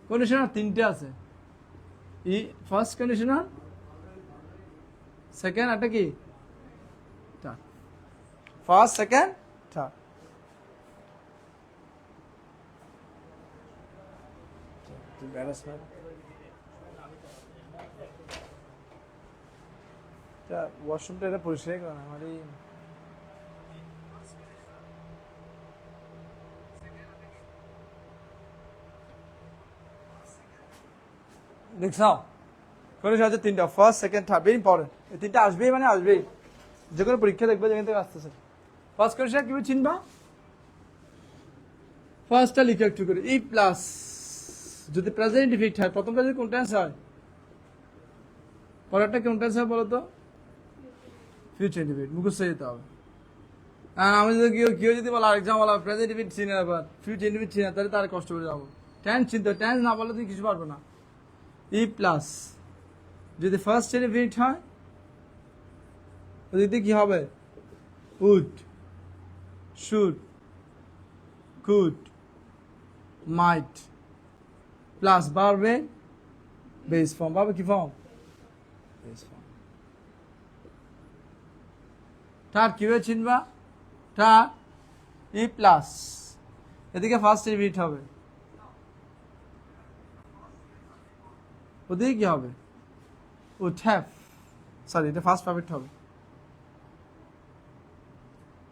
[SPEAKER 1] কন্ডিশনাল তিনটে আছে। ফার্স্ট কন্ডিশনাল, সেকেন্ড, একটা কি থার্ড। First, second, third. ওয়াশরুমটা এটা পরিষ্কার করে না আমার। দেখছো কন্ডিশন আছে তিনটা, first, second, third, very important. এই তিনটা আসবেই মানে আসবেই, যে কোনো পরীক্ষা দেখবে যেখান থেকে আসতেছে। ফার্স্ট কন্ডিশন কিভাবে চিনবা? ফার্স্টটা লিখে একটু করে, ই প্লাস যদি প্রেজেন্ট ইনডিফিনিট হয়, প্রথমটা যদি কোন টেন্স হয়, পরেরটা কোন টেন্স হয় বলো তো? Future indefinite. মুখস্থ যেতে হবে। আর আমি যদি কেউ যদি বলো আরেকজন বলা প্রেজেন্ট ইনডিফিনিট চিনে আবার ফিউচার ইনডিফিনিট চিনে, তাহলে তার কষ্ট করে যাবো। টেন্স চিনতে, টেন্স না বললে তুমি কিছু পারবে না। ই প্লাস যদি ফার্স্ট ইনডিফিনিট হয়, ওদিকে কি হবে? Would, should, could, might plus বাড়বে বেস ফর্ম। পাবে কি ফর্ম? Base form. তার কিভাবে চিনবা? তার ই প্লাস এদিকে ফার্স্ট ইনডিফিনিট হবে, ওদিকে কি হবে? উড হ্যাভ, সরি এটা ফার্স্ট পারফেক্ট হবে।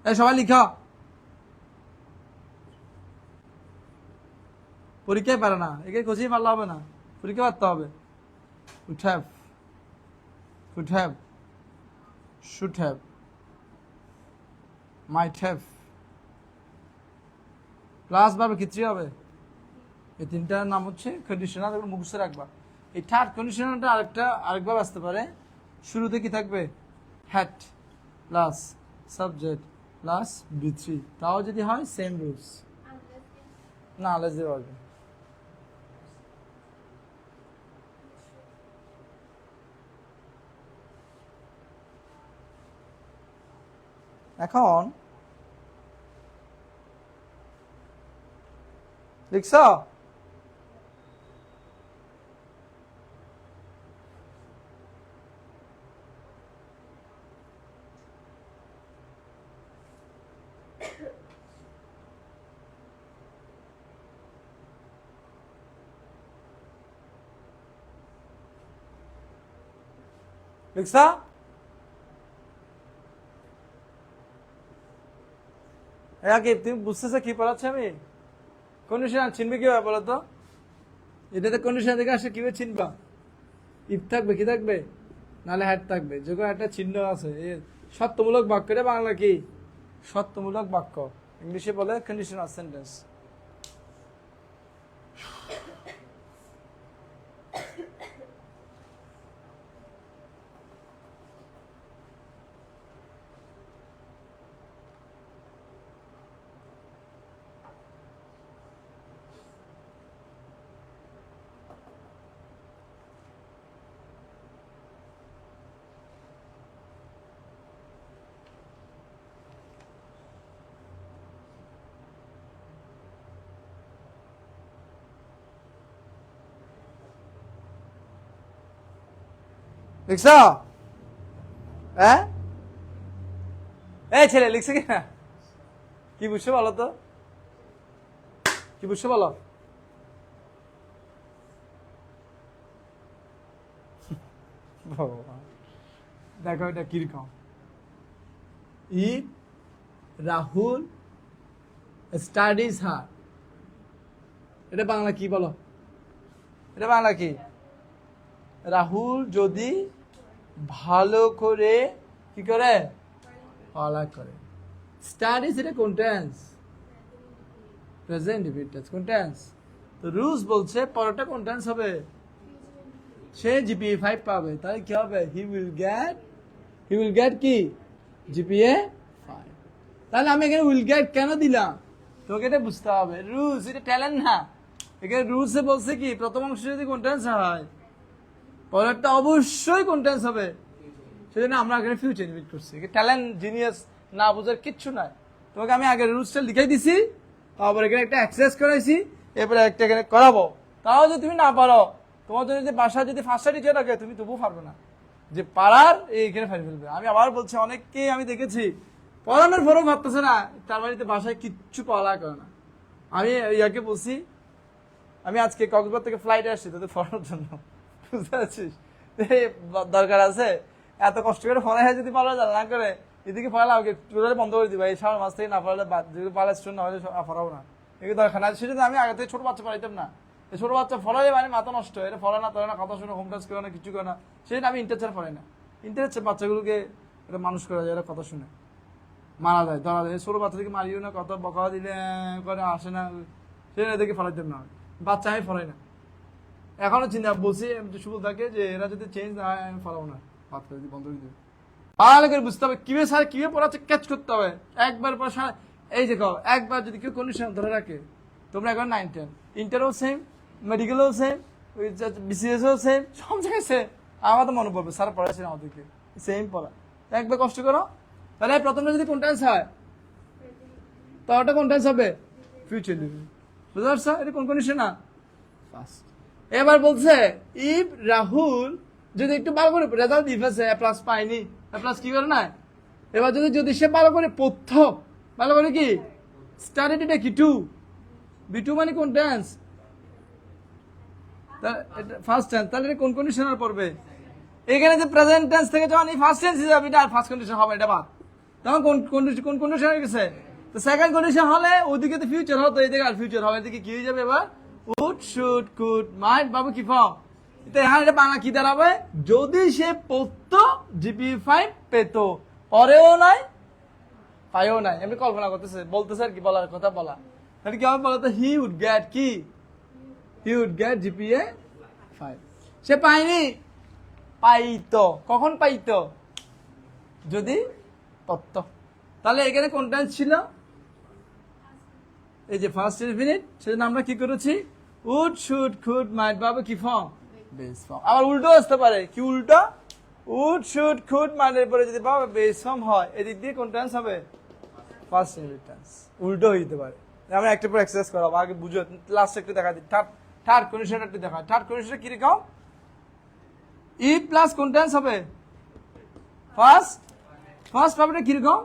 [SPEAKER 1] এই সবাই লিখা, পরীক্ষায় পারে না, একে কোচিং পারলে হবে না, পরীক্ষা পারতে হবে। Would have, could have, should have, might have plus ভাবে কি হবে? এই তিনটার নাম হচ্ছে কন্ডিশনাল, এগুলো মুখস্থ রাখবা। এই থার্ড কন্ডিশনালটা আরেকবার আসতে পারে। শুরুতে কি থাকবে? হ্যাড প্লাস সাবজেক্ট প্লাস বি3, তাও যদি হয় সেম রুলস। না আলাদা দিতে পারবে। এখন লিখছ? লিখছ? কি তুমি বুঝতেছো কি পড়াচ্ছি আমি? কন্ডিশনাল চিনবে কিভাবে বলো তো? এটাতে কন্ডিশনাল থেকে আসে কিভাবে চিনবা? ইফ থাকবে, কি থাকবে? নাহলে হ্যাড থাকবে, যে কোনো একটা চিহ্ন আছে। সত্যমূলক বাক্য, এটা বাংলা কি? সত্যমূলক বাক্য, ইংলিশে বলে কন্ডিশনাল সেন্টেন্স। লিখছ? হ্যাঁ এই ছেলে লিখছে কিনা? কি বুঝছো বলো তো? কি বুঝছো বলো? দেখো এটা কিরকম। ইফ রাহুল স্টাডিজ হার্ড, এটা বাংলা কি বলো? এটা বাংলা কি? রাহুল যদি ভালো করে কি করে পড়া করে। স্টাডিজ এটা কোন টেন্স? Present indefinite tense. কোন টেন্স? তো রুলস বলছে পরেরটা কোন টেন্স হবে? সে জিপিএ 5 পাবে, তাহলে কি হবে? হি উইল গেট কি জিপিএ 5। তাহলে আমি এখানে উইল গেট কেন দিলাম? তোকে এটা বুঝতে হবে। রুলস এটা ট্যালেন্ট না, এখানে রুলসে বলছে কি প্রথম অংশ যদি কোন টেন্স হয় পরেরটা অবশ্যই কোন টেন্স হবে। সেজন্য আমরা এখানে ফিউচার ইনডিফিনিট করছি। ট্যালেন্ট জিনিয়াস না বোঝার কিচ্ছু নাই। তোমাকে আমি আগে রুলসটা লিখাই দিছি, তারপর এখানে একটা অ্যাক্সেস করাইছি, এরপরে একটা এখানে করাবো। তাও যদি তুমি না পারো, তোমার যদি বাসায় যদি ফার্স্ট টিচার রাখে তুমি তবুও পারবে না, যে পারার এইখানে ফেলে ফেলবে। আমি আবার বলছি, অনেককেই আমি দেখেছি পড়ানোর পরও ভাবতেছে না, তার বাড়িতে বাসায় কিচ্ছু পড়া করে না। আমি ইয়াকে বলছি, আমি আজকে কক্সবাজার থেকে ফ্লাইটে আসছি তোদের পড়ানোর জন্য, বুঝতে পারছিস? দরকার আছে এত কষ্ট করে পড়ায় যদি পড়া না করে এদিকে পড়ালে আমাকে টোটালি বন্ধ করে দিবা। এই 6 মাস থেকে না পড়ালে যদি পড়া স্টুডেন্ট না হলে পড়াবো না, এগুলো দরকার না। সেটা আমি আগে থেকে ছোট বাচ্চা পড়াইতাম না। ছোট বাচ্চা ফলালে মানে মাথা নষ্ট, এটা ফলা না তোলে না, কথা শুনে হোম টাচ করে না, কিছু করে না। সেটা আমি ইন্টারচার পড়াই না। ইন্টারচার বাচ্চাগুলোকে এটা মানুষ করা যায়, এরা কথা শুনে মারা যায়, ধরা যায়। ছোট বাচ্চাদেরকে মারিও না, কথা বকা দিলে করে আসে না, সেটা এদেরকে ফলাইতাম না। বাচ্চা আমি ফলাই না। এখনো চিন্তা বলছি সুবল থাকে যে এরা যদি চেঞ্জ না হয় আমি ফলাবো না, বাচ্চা যদি বন্ধ করে দেবে। ভালো করে বুঝতে হবে কিভাবে স্যার কিভাবে পড়াচ্ছে, ক্যাচ করতে হবে একবার পর। এই যে একবার যদি কেউ কন্ডিশন ধরে রাখে, তোমরা একবার 9, 10 ইন্টারও সেম, মেডিকেলও সেম, বিসিএসও সেম, সব জায়গায় সেম। আমার তো মনে পড়বে স্যার পড়াচ্ছেন আমাদেরকে সেম পড়া। একবার কষ্ট করো, তাহলে প্রথমটা যদি কোন টেন্স হয় তো ওটা কোন টেন্স হবে? Future indefinite. বুঝতে পারছো? এটা কোন কন্ডিশন না? ফার্স্ট। এবার বলছে ইফ রাহুল যদি একটু ভালো করে রেজাল্ট দিয়েছে, এ প্লাস পাইনি, এ প্লাস কি করে না, এবার যদি সে ভালো করে পড়ত, ভালো করে কি স্টাডিড, এটা কি টু বি2 মানে কোন টেন্স? First tense. তাহলে এটা কোন কন্ডিশনার পড়বে? এখানে যে প্রেজেন্ট টেন্স থেকে যখন এই ফার্স্ট টেন্স যাবে, এটা ফার্স্ট কন্ডিশন হবে, এটা বাদ। তখন কোন কন্ডিশন হয়ে গেছে? তো সেকেন্ড কন্ডিশন হলে ওদিকে তো ফিউচার হতো, এদিকে আর ফিউচার হবে, এদিকে কি হয়ে যাবে এবার? উড, শুড, কুড, মাইট, বাবু কি ফর্ম? তো এখানে এটা বাংলা কি দাঁড়াবে? যদি সে পড়তো জিপিএ 5 পেত, পরেও নাই পাইও নাই। এমনি কল্পনা করতেছে, বলতেছে আর কি, বলার কথা বলা। তাহলে কি হবে বলতো? হি উড গেট কি, হি উড গেট জিপিএ 5। সে পায়নি, পাইতো। কখন পাইতো? যদি পড়তো। তাহলে এখানে কোন টেন্স ছিল? এই যে ফার্স্ট ইনডিফিনিট। সেজন্য আমরা কি করেছি? উড, শুড, কুড, মাইট, বাবু কি ফর্ম? Base form. আবার উল্টো আসতে পারে, কি উল্টো? উড, শুড, কুড, মাইটের পরে যদি বাবু বেস ফর্ম হয়, এদিক দিয়ে কোন টেন্স হবে? First indefinite tense. উল্টো হইতে পারে। আমরা একটা পর এক্সারসাইজ করাবো, আগে বুঝো। লাস্ট একটু দেখা দিই, থার্ড কন্ডিশন একটু দেখা। থার্ড কন্ডিশন কি রকম? ই প্লাস কোন টেন্স হবে? ফার্স্ট পাবে কিরকম?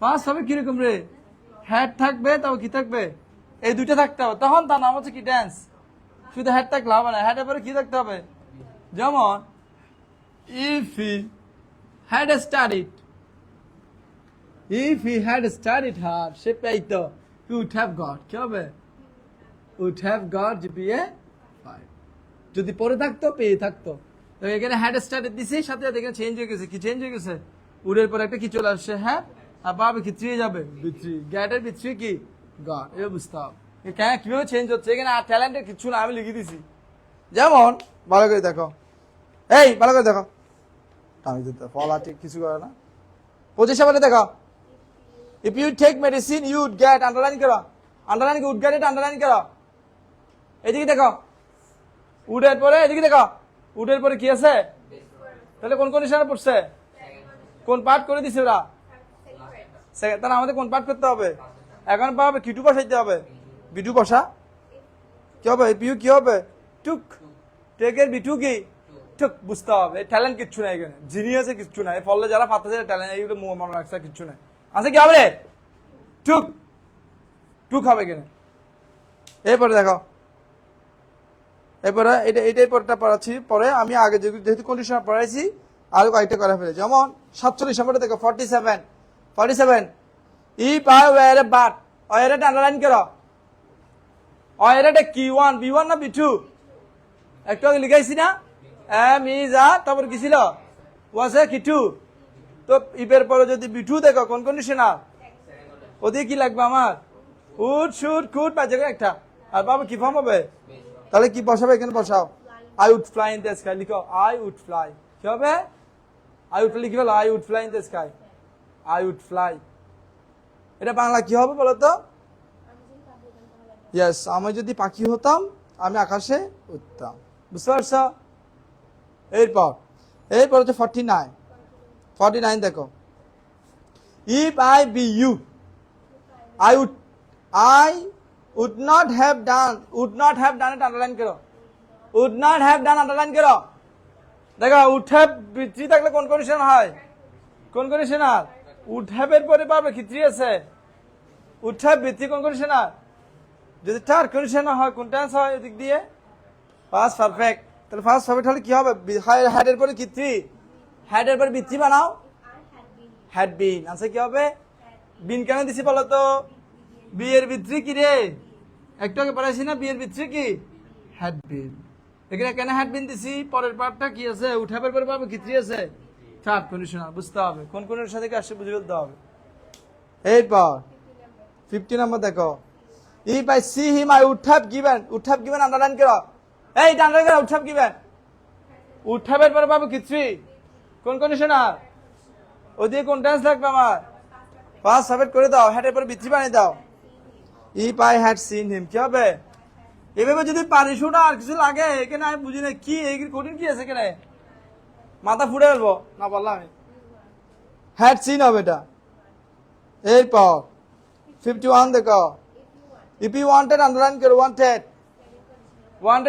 [SPEAKER 1] ফার্স্ট হবে কিরকম রে? হেড থাকবে, তারপর কি থাকবে? এই দুইটা থাকতে হবে, তখন তার নাম হচ্ছে কি টেন্স। শুধু হেড থাকলে হবে না, হেডের পরে কি থাকতে হবে? যেমন if he had studied, if he had studied hard, সে পেইতো, হি উড হ্যাভ গট, কি হবে? Would have got GPA 5। যদি পরে থাকতো পেয়ে থাকতো। তো এখানে হ্যাড স্টাডিড দিছি, সাথে সাথে এখানে চেঞ্জ হয়ে গেছে। কি চেঞ্জ হয়ে গেছে? উডের পরে একটা কি চলে আসছে? হ্যাঁ। আর পাবে কি 3 যাবে, বি3। গ্যাটের বি3 কি গট। এটা বুঝতে হবে কিভাবে চেঞ্জ হচ্ছে। এখানে আর ট্যালেন্টের কিছু না, আমি লিখে দিছি। যেমন ভালো করে দেখো, এই ভালো করে দেখো, আমি তো ফল আছে কিছু করে না। 25 বলে দেখো, if you take medicine you would get, underline করো, আন্ডারলাইন উড গেট, এটা আন্ডারলাইন করো। এদিকে দেখো, উডের পরে এদিকে দেখো, উডের পরে কি আছে? তাহলে কোন কন্ডিশনে পড়ছে? কোন পার্ট করে দিছে ওরা? তাহলে আমাদের কোন পার্ট করতে হবে? এখন পাবে কিটু বসাইতে হবে, বিটু বসা। কি হবে? পিউ কি হবে? টুক। টেকের বিটু কি টুক। বুঝতে হবে, ট্যালেন্ট কিচ্ছু নাই এখানে, জিনিয়াসে কিচ্ছু নাই। ফলে যারা পাতাছে ট্যালেন্ট, এইগুলো মনে রাখছে কিচ্ছু নাই। আছে কি হবে? টুক, টুক হবে এখানে। এরপরে দেখো, এরপরে এটাই পরটা পড়াচ্ছি। পরে আমি আগে যেহেতু কন্ডিশন পড়াইছি আরো কয়েকটা করে ফেলে। যেমন 47 নম্বরে দেখো, 47 if I were a bird, ওয়্যারটা আন্ডারলাইন করো। ওয়্যারটা কি ওয়ান, বি1 না বি2? একটু আগে লিখাইছি না? এম ইজ আ তারপর কি ছিল ওয়াজ এ কিটু তো ইফের পরে যদি বিটু দেখো কোন কন্ডিশনাল ওদিকে কি লাগবে আমার উড শুড কুড বা যেকোনো একটা আর বাবা কি ফর্ম হবে তাহলে কি বসাবে এখানে বসাও I would fly in the sky লিখো আই উড ফ্লাই কি হবে আই উড লিখে ফেলো I would fly in the sky I would fly এটা বাংলা কি হবে বলো তো ইয়েস আমি যদি পাখি হতাম আমি আকাশে উঠতাম বুঝতে পারছো এরপর হচ্ছে 49 দেখো if I be you I would not have done it underline করো would not have done underline করো দেখো would have বৃত্তি থাকলে কোন কন্ডিশন হয় কোন কন্ডিশনাল would have এর পরে পাবে কি থ্রি আছে would have বৃত্তি কোন কন্ডিশনাল যদি চার কন্ডিশন হয় কোন টেন্স হয় এদিক দিয়ে পাস্ট পারফেক্ট তাহলে ফার্স্ট পারফেক্ট হলে কি হবে হ্যাড এর পরে কি থ্রি হ্যাড এর পরে বৃত্তি বানাও হ্যাড বিন আচ্ছা কি হবে বিন কেন দিছি বলো তো বিয়ের ভিতরে কি রে একটু আগে পড়াইছি না বিয়ের ভিতরে কি হ্যাড বিন এখানে কেন হ্যাড বিন দিছি পরের পার্টটা কি আছে উঠাবের পরে পাবে কি থ্রি আছে থার্ড কন্ডিশনাল বুঝতে হবে কোন কোনের সাথে আসছে বুঝে ফেলতে হবে এরপর 50 নাম্বার দেখো if I see him I would have given underline করো এই আন্ডারলাইন করো উড হ্যাভ গিভেন উঠাবের পরে পাবে কি থ্রি কোন কন্ডিশনাল ওদিকে কোন টেন্স লাগবে আমার ফার্স্ট সাবমিট করে দাও হ্যাডের পরে ভিত্তি বানিয়ে দাও if I had seen him কি হবে এভাবে যদি পারিস ওটা আর কিছু লাগে এখানে আমি বুঝি না কি এই কঠিন কি আছে এখানে মাথা ফুটে ফেলবো না বললাম আমি হ্যাড সিন হবে এটা এরপর 51 দেখো ইফ ইউ ওয়ান্টেড আন্ডারলাইন করো ওয়ান্টেড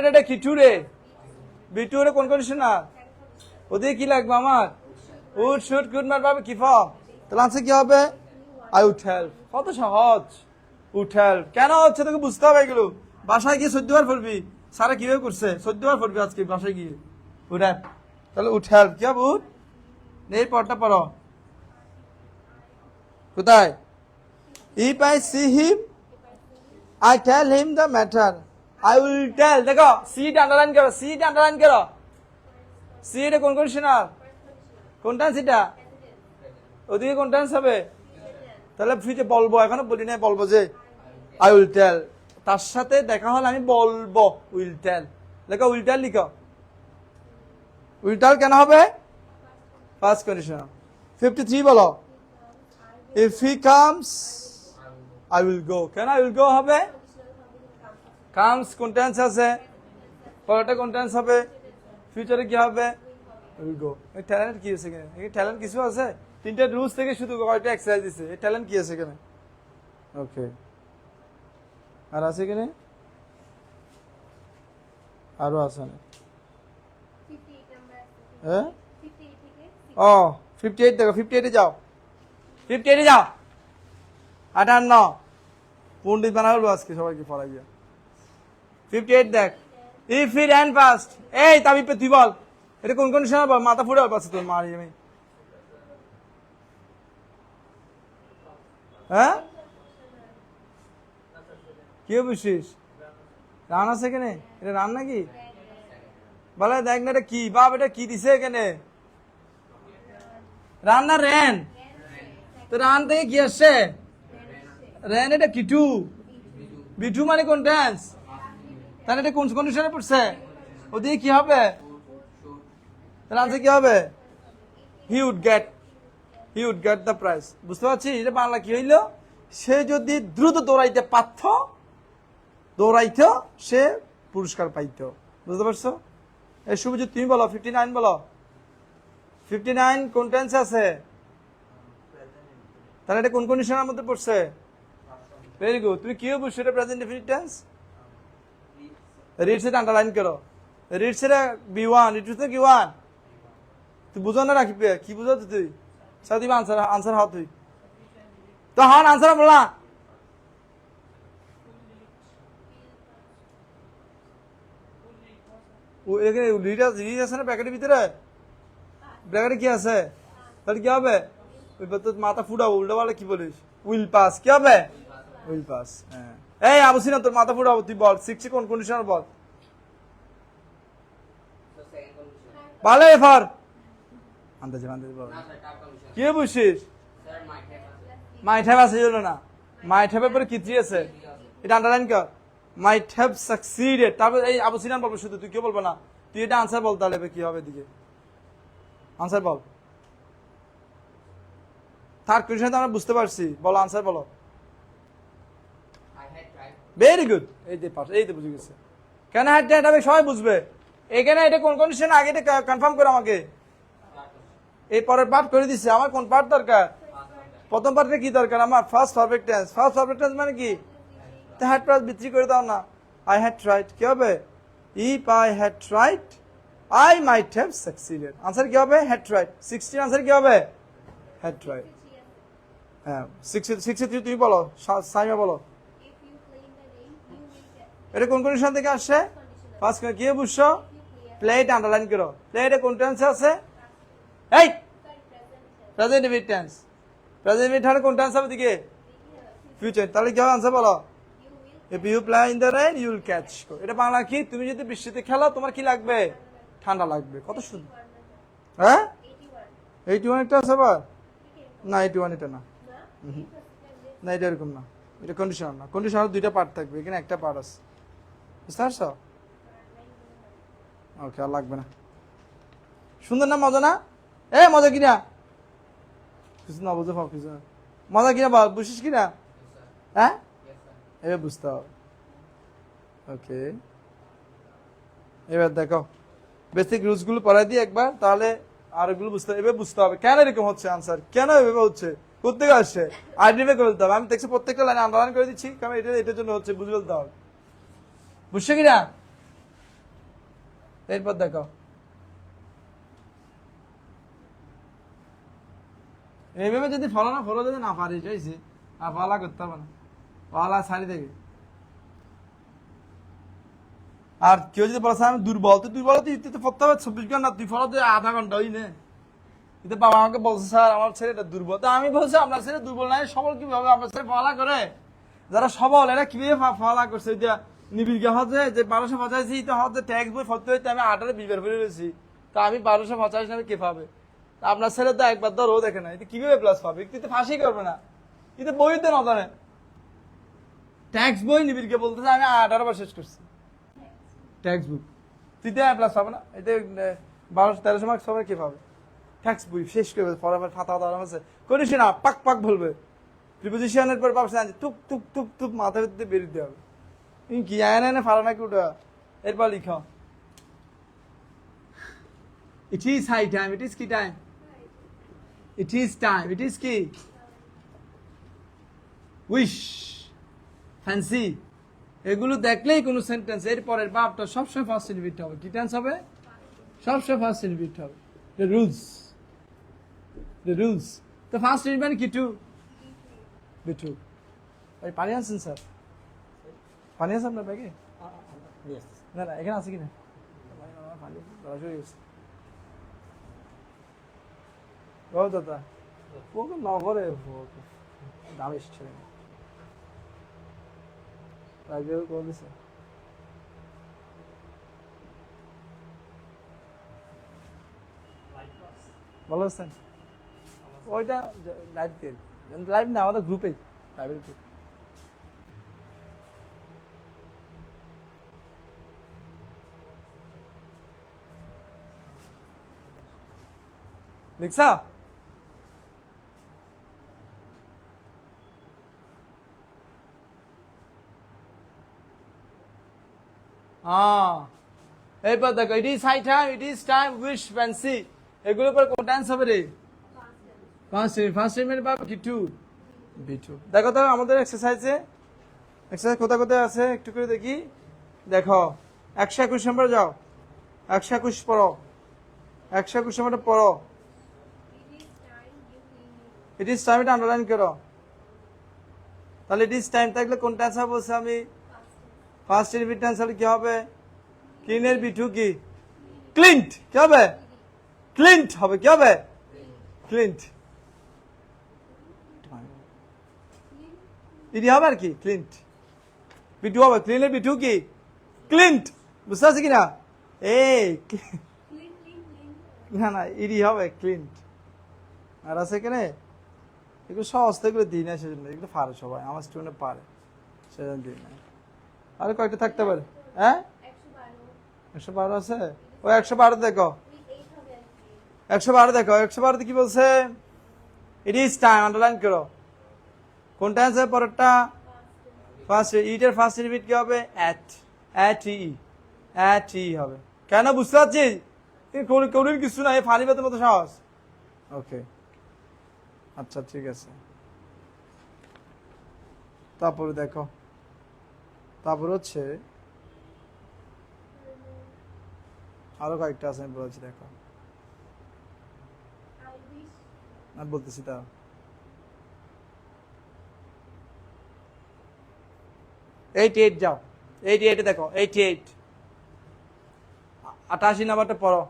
[SPEAKER 1] এটা কিটু রে বিটু রে কোন কন্ডিশন না ওদিকে কি লাগবে আমার উড শুড কুড মার পাবে কি ফর্ম তাহলে আনসার কি হবে আই উড হেল্প কত সহজ উড হেল্প কেন হচ্ছে তোকে বুঝতে হবে এগুলো বাসায় গিয়ে 14 বার পড়বি সারা কিভাবে করছে 14 বার পড়বি আজকে বাসায় গিয়ে উড হেল্প তাহলে উড হেল্প কি হবে উড এই পড়টা পড়ো কোথায় if I see him I tell him the matter I will tell দেখো সিট আন্ডারলাইন করো সিট কোন কন্ডিশনাল কোনটা সেটা ওদিকে কোন টেন্স হবে তাহলে ফিউচার বলবো এখনো বলি নাই বলবো যে আই উইল টেল তার সাথে দেখা হলে আমি বলবো উইল টেল লেখো উইল টেল লিখো উইল টেল কেন হবে ফার্স্ট কন্ডিশন 53 বলো if he comes I will go কেন আই উইল গো হবে কামস কোন টেন্স আছে পরেরটা কোন টেন্স হবে ফিউচারে কি হবে উইল গো এই ট্যালেন্ট কি আছে এখানে এই ট্যালেন্ট কিছু আছে তিনটা রুলস থেকে শুধু কয়টা এক্সারসাইজ দিছে এই ট্যালেন্ট কি আছে এখানে ওকে আর আছে এখানে আরো আছে না
[SPEAKER 2] 58 নাম্বার
[SPEAKER 1] হ্যাঁ
[SPEAKER 2] 58 থেকে
[SPEAKER 1] ও 58 দেখো 58 এ যাও 58 এ যাও 58 পণ্ডিত বানাবো আজকে সবাইকে পড়াইয়া 58 দেখ ইফ হি র্যান ফাস্ট এই তাবি পে তুই বল এটা কোন কোন সময় বল মাথা ফুটে পাচ্ছে তোর মারি আমি হ্যাঁ কি বুঝছিস রান আছে এখানে এটা রান নাকি বলে দেখ না এটা কি বাপ এটা কি দিছে এখানে রান না রেন তো রান থেকে কি আসছে রেন এটা কিটু বিটু মানে কোন টেন্স তাহলে এটা কোন কন্ডিশনে পড়ছে ওদিকে কি হবে তাহলে আনসার কি হবে he would get the prize বুঝতে পারছি এটা বাংলা কি হইলো সে যদি দ্রুত দৌড়াইতো সে পুরস্কার পাইতো বুঝতে পারছো এই শুভজিৎ তুমি বলো 59 বলো 59 কোন টেন্স আছে তাহলে এটা কোন কন্ডিশনের মধ্যে পড়ছে ভেরি গুড তুমি কি বুঝছো এটা প্রেজেন্ট ডেফিনিট টেন্স রিডস এটা আন্ডারলাইন করো রিডস এটা B1 রিডস এটা কি1 তুই বুঝো না রাখি কি বুঝো তুই সাথে আনসার হাও তুই তো হন আনসার বলা ও এখানে রিড আছে না প্যাকেটের ভিতরে ব্র্যাকেটে কি আছে তাহলে কি হবে ওই তো মাথা ফুটাবো উল্টো বলে কি বলিস উইল পাস কি হবে উইল পাস হ্যাঁ এই আবসি না তোর মাথা ফুটাবো তুই বল 6 কোন কন্ডিশনাল বল ভালো এফার আন্দাজে বল কি বুঝছিস মাইট হ্যাভ আছে জন্য না মাইট হ্যাভ এর পরে কি থ্রি আছে এটা আন্ডারলাইন কর মাইট হ্যাভ সাকসিডেড তারপর এই আবু সিনান বলবো শুধু তুই কেউ বলবো না তুই এটা আনসার বল তাহলে কি হবে দিকে আনসার বল থার্ড কোয়েশ্চন আমরা বুঝতে পারছি বলো আনসার বলো ভেরি গুড এই তো বুঝে গেছে কেন হ্যাড ট্রাইড হবে সবাই বুঝবে এখানে এটা কোন কন্ডিশন আগে এটা কনফার্ম করে আমাকে এই পরের পার্ট করে দিচ্ছে আমার কোন পার্ট দরকার প্রথম পার্টে কি দরকার আমার ফার্স্ট পারফেক্ট টেন্স মানে কি তো হ্যাড প্লাস বিক্রি করে দাও না আই হ্যাড ট্রাইড কি হবে if I had tried I might have succeeded answer কি হবে হ্যাড ট্রাইড 16 আনসার কি হবে হ্যাড ট্রাইড হ্যাঁ 63 তুমি বলো সাইমা বলো
[SPEAKER 2] If you play in the rain, you will get
[SPEAKER 1] এটা কোন কন্ডিশন থেকে আসছে
[SPEAKER 2] conditional.
[SPEAKER 1] ফার্স্ট কি বুঝছো
[SPEAKER 2] If you play
[SPEAKER 1] plate underline করো প্লেটে কোন টেন্সে আছে এই
[SPEAKER 2] sorry, present tense.
[SPEAKER 1] Present indefinite tense present indefinite হলে কোন টেন্স হবে দিকে ফিউচার তাহলে কি হবে আনসার বলো
[SPEAKER 2] You will
[SPEAKER 1] if you play in the rain you will catch এটা বাংলা কি তুমি যদি বৃষ্টিতে খেলো তোমার কি লাগবে ঠান্ডা লাগবে কত সুন্দর হ্যাঁ
[SPEAKER 2] 81.
[SPEAKER 1] 81 একটা আছে আবার না 81 এটা না
[SPEAKER 2] Na?
[SPEAKER 1] না এটা এরকম না এটা কন্ডিশনার না কন্ডিশনার দুইটা পার্ট থাকবে এখানে একটা পার্ট আছে বুঝতে পারছো ওকে আর লাগবে না সুন্দর না মজা না এ মজা কিনা কিছু না বুঝে পাও কিছু না। মজা কিনা বল বুঝিস কিনা হ্যাঁ এবার বুঝতে হবে ওকে এবার দেখো বেসিক রুলস গুলো পড়াই দিই একবার তাহলে আর এগুলো বুঝতে এবার বুঝতে হবে কেন এরকম হচ্ছে আনসার কেন এভাবে হচ্ছে কোথেকে আসছে আইডেন্টিফাই করে ফেলতে হবে আমি দেখছি প্রত্যেকটা লাইনে আন্ডারলাইন করে দিচ্ছি কারণ এটা এটার জন্য হচ্ছে বুঝে ফেলতে হবে বুঝছো কিনা এরপর দেখো এইভাবে যদি ফলো যদি না পারি চাইছি আর ফলা করতে হবে না ফলা ছাড়ি থেকে আর কেউ যদি বলে আমি দুর্বল তুই পড়তে হবে 24 ঘন্টা তুই ফলাতে আধা ঘন্টা হই নে কিন্তু বাবা আমাকে বলছে স্যার আমার ছেলেটা দুর্বল তা আমি বলছি আপনার ছেলে দুর্বল নাই সবল কিভাবে আপনার ছেলে ফলা করে যারা সবল এরা কিভাবে ফলা করছে ওইটা নিবিড়কে হচ্ছে যে 1285 তো হচ্ছে ট্যাক্স বই ফলতে হইতে আমি 18 বিবার ফেলে রয়েছি তা আমি 1285 নামে কে পাবে তা আপনার ছেলে তো একবার ধর ও দেখে না এটা কিভাবে প্লাস পাবে তুই তো ফাঁসি করবে না কিন্তু বইতে না জানে ট্যাক্স বই নিবিড়কে বলতেছে আমি 18 বার শেষ করছি ট্যাক্স বুক তুই তো প্লাস পাবে না এটা 1200-1300 মার্কস পাবে কে পাবে ট্যাক্স বই শেষ করবে ফলাফল ফাতা আরাম আছে করিস না পাক পাক বলবে প্রিপোজিশনের পর পাবছে টুক টুক টুক টুক মাথার ভিতরে বেরিয়ে দিতে হবে তুমি কি আয় না ফারা নাকি ওটা এরপর লিখো it is high time it is কি time it is time it is কি উইশ ফ্যান্সি এগুলো দেখলেই কোনো সেন্টেন্স এর পরের ভাবটা সবসময় ফার্স্ট রিপিট হবে কি টেন্স হবে সবসময় ফার্স্ট রিপিট হবে the rules তো ফার্স্ট রিপিট মানে কি টু বিটু ভাই পানি আনছেন স্যার পানি আছে আপনার ব্যাগে না না এখানে আছে কিনা পানি সরাসরি গেছে ও দাদা ওকে নগরে দাম এসছে আগেও কল দিছে ভালো আছেন ওইটা লাইভ দিয়ে লাইভ না আমাদের গ্রুপে লাইভের গ্রুপ লিখছা এরপর দেখো it is high time it is time wish fancy এগুলোর পর কোন টেন্স হবে রে ফার্স্ট টাইমের ভাব কি টু বি2 দেখো তো আমাদের এক্সারসাইজে এক্সারসাইজ কোথায় আছে একটু করে দেখি দেখো 121 নম্বর যাও 121 পড়ো 121 নম্বরটা পড়ো
[SPEAKER 2] It
[SPEAKER 1] it
[SPEAKER 2] is time you clean it.
[SPEAKER 1] Is time এটা আন্ডারলাইন করো তাহলে ইট ইজ টাইম থাকলে কোন টেন্স হবে বলছে আমি ফার্স্ট এর টেন্স হলে কি হবে ক্লিনের বি2 কি ক্লিন্ট কি হবে ক্লিন্ট হবে কি হবে ক্লিন্ট ইডি হবে আর কি ক্লিন্ট বি2 হবে ক্লিনের বি2 কি ক্লিন্ট বুঝতে পারছি কিনা এই
[SPEAKER 2] Clean, clean, clean.
[SPEAKER 1] না না ইডি হবে ক্লিন্ট। আর আছে এখানে এগুলো সহজ তো, এগুলো দিই না সেজন্য, এগুলো পারে সবাই, আমার স্টুডেন্ট পারে সেজন্য দিই না। আরে কয়টা থাকতে পারে? হ্যাঁ
[SPEAKER 2] 112
[SPEAKER 1] 112 আছে। ওই 112 দেখো,
[SPEAKER 2] with 8 হবে আর কি
[SPEAKER 1] 112 দেখো, 112 কি বলছে? ইট ইজ টাইম, আন্ডারলাইন করো। কোনটা আছে পরেরটা? ফার্স্ট ইটের ফার্স্ট রিপিট কি হবে? অ্যাট ই হবে। কেন বুঝতে পারছিস? কোনোদিন কিছু না, এই ফানি পেতে মতো সাহস। ওকে আচ্ছা ঠিক আছে। তারপরে দেখো, তারপর হচ্ছে আরো কয়েকটা আছে আমি বলছি, দেখো
[SPEAKER 2] I wish
[SPEAKER 1] আমি বলতেছি তা। 88 যাও, 88 দেখো, 88 88 নাম্বারটা পড়ো।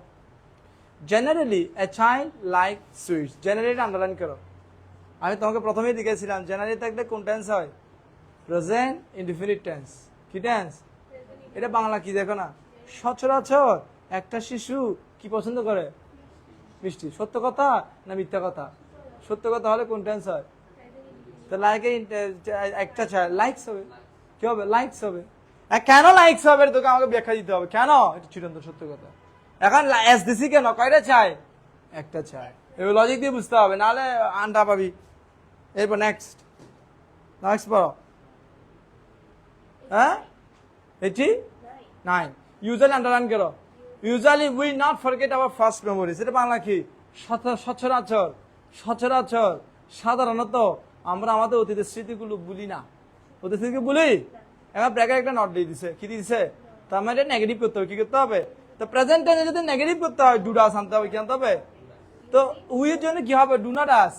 [SPEAKER 1] Generally a child like sweets, generally underline করো। আমি তোমাকে প্রথমেই লিখেছিলাম জেনারেলি থাকলে কোন টেন্স হয়? Present indefinite tense. কি টেন্স? এটা বাংলা কি দেখো না, সচরাচর একটা শিশু কি পছন্দ করে? মিষ্টি। সত্য কথা না মিথ্যা কথা? সত্য কথা হলে কোন টেন্স হয়? তো লাইকে একটা চাইল্ড লাইকস হবে, কি হবে? লাইকস হবে। কেন লাইকস হবে তোকে আমাকে ব্যাখ্যা দিতে হবে, কেন? এটা চিরন্ত সত্য কথা। এখন এস দিছি কেন? কয়টা চাই? একটা চাই। এবার লজিক দিয়ে বুঝতে হবে, নাহলে আন্ডা পাবি। এরপর নেক্সট বলো। হ্যাঁ 89 ইউজুয়ালি আন্ডারলাইন করো। Usually we not forget our first memories, এটা বাংলা কি? সচরাচর সাধারণত আমরা আমাদের অতীতের স্মৃতিগুলো ভুলি না। অতীত স্মৃতি ভুলি? এবার ব্র্যাকেট একটা নট দিয়ে দিছে, কি দিছে? তার মানে এটা নেগেটিভ করতে হবে। কি করতে হবে? তো প্রেজেন্ট টেন্সে যদি নেগেটিভ করতে হয় ডু ডাস আনতে হবে, কি আনতে হবে? তো উই এর জন্য কি হবে? ডু নট আস,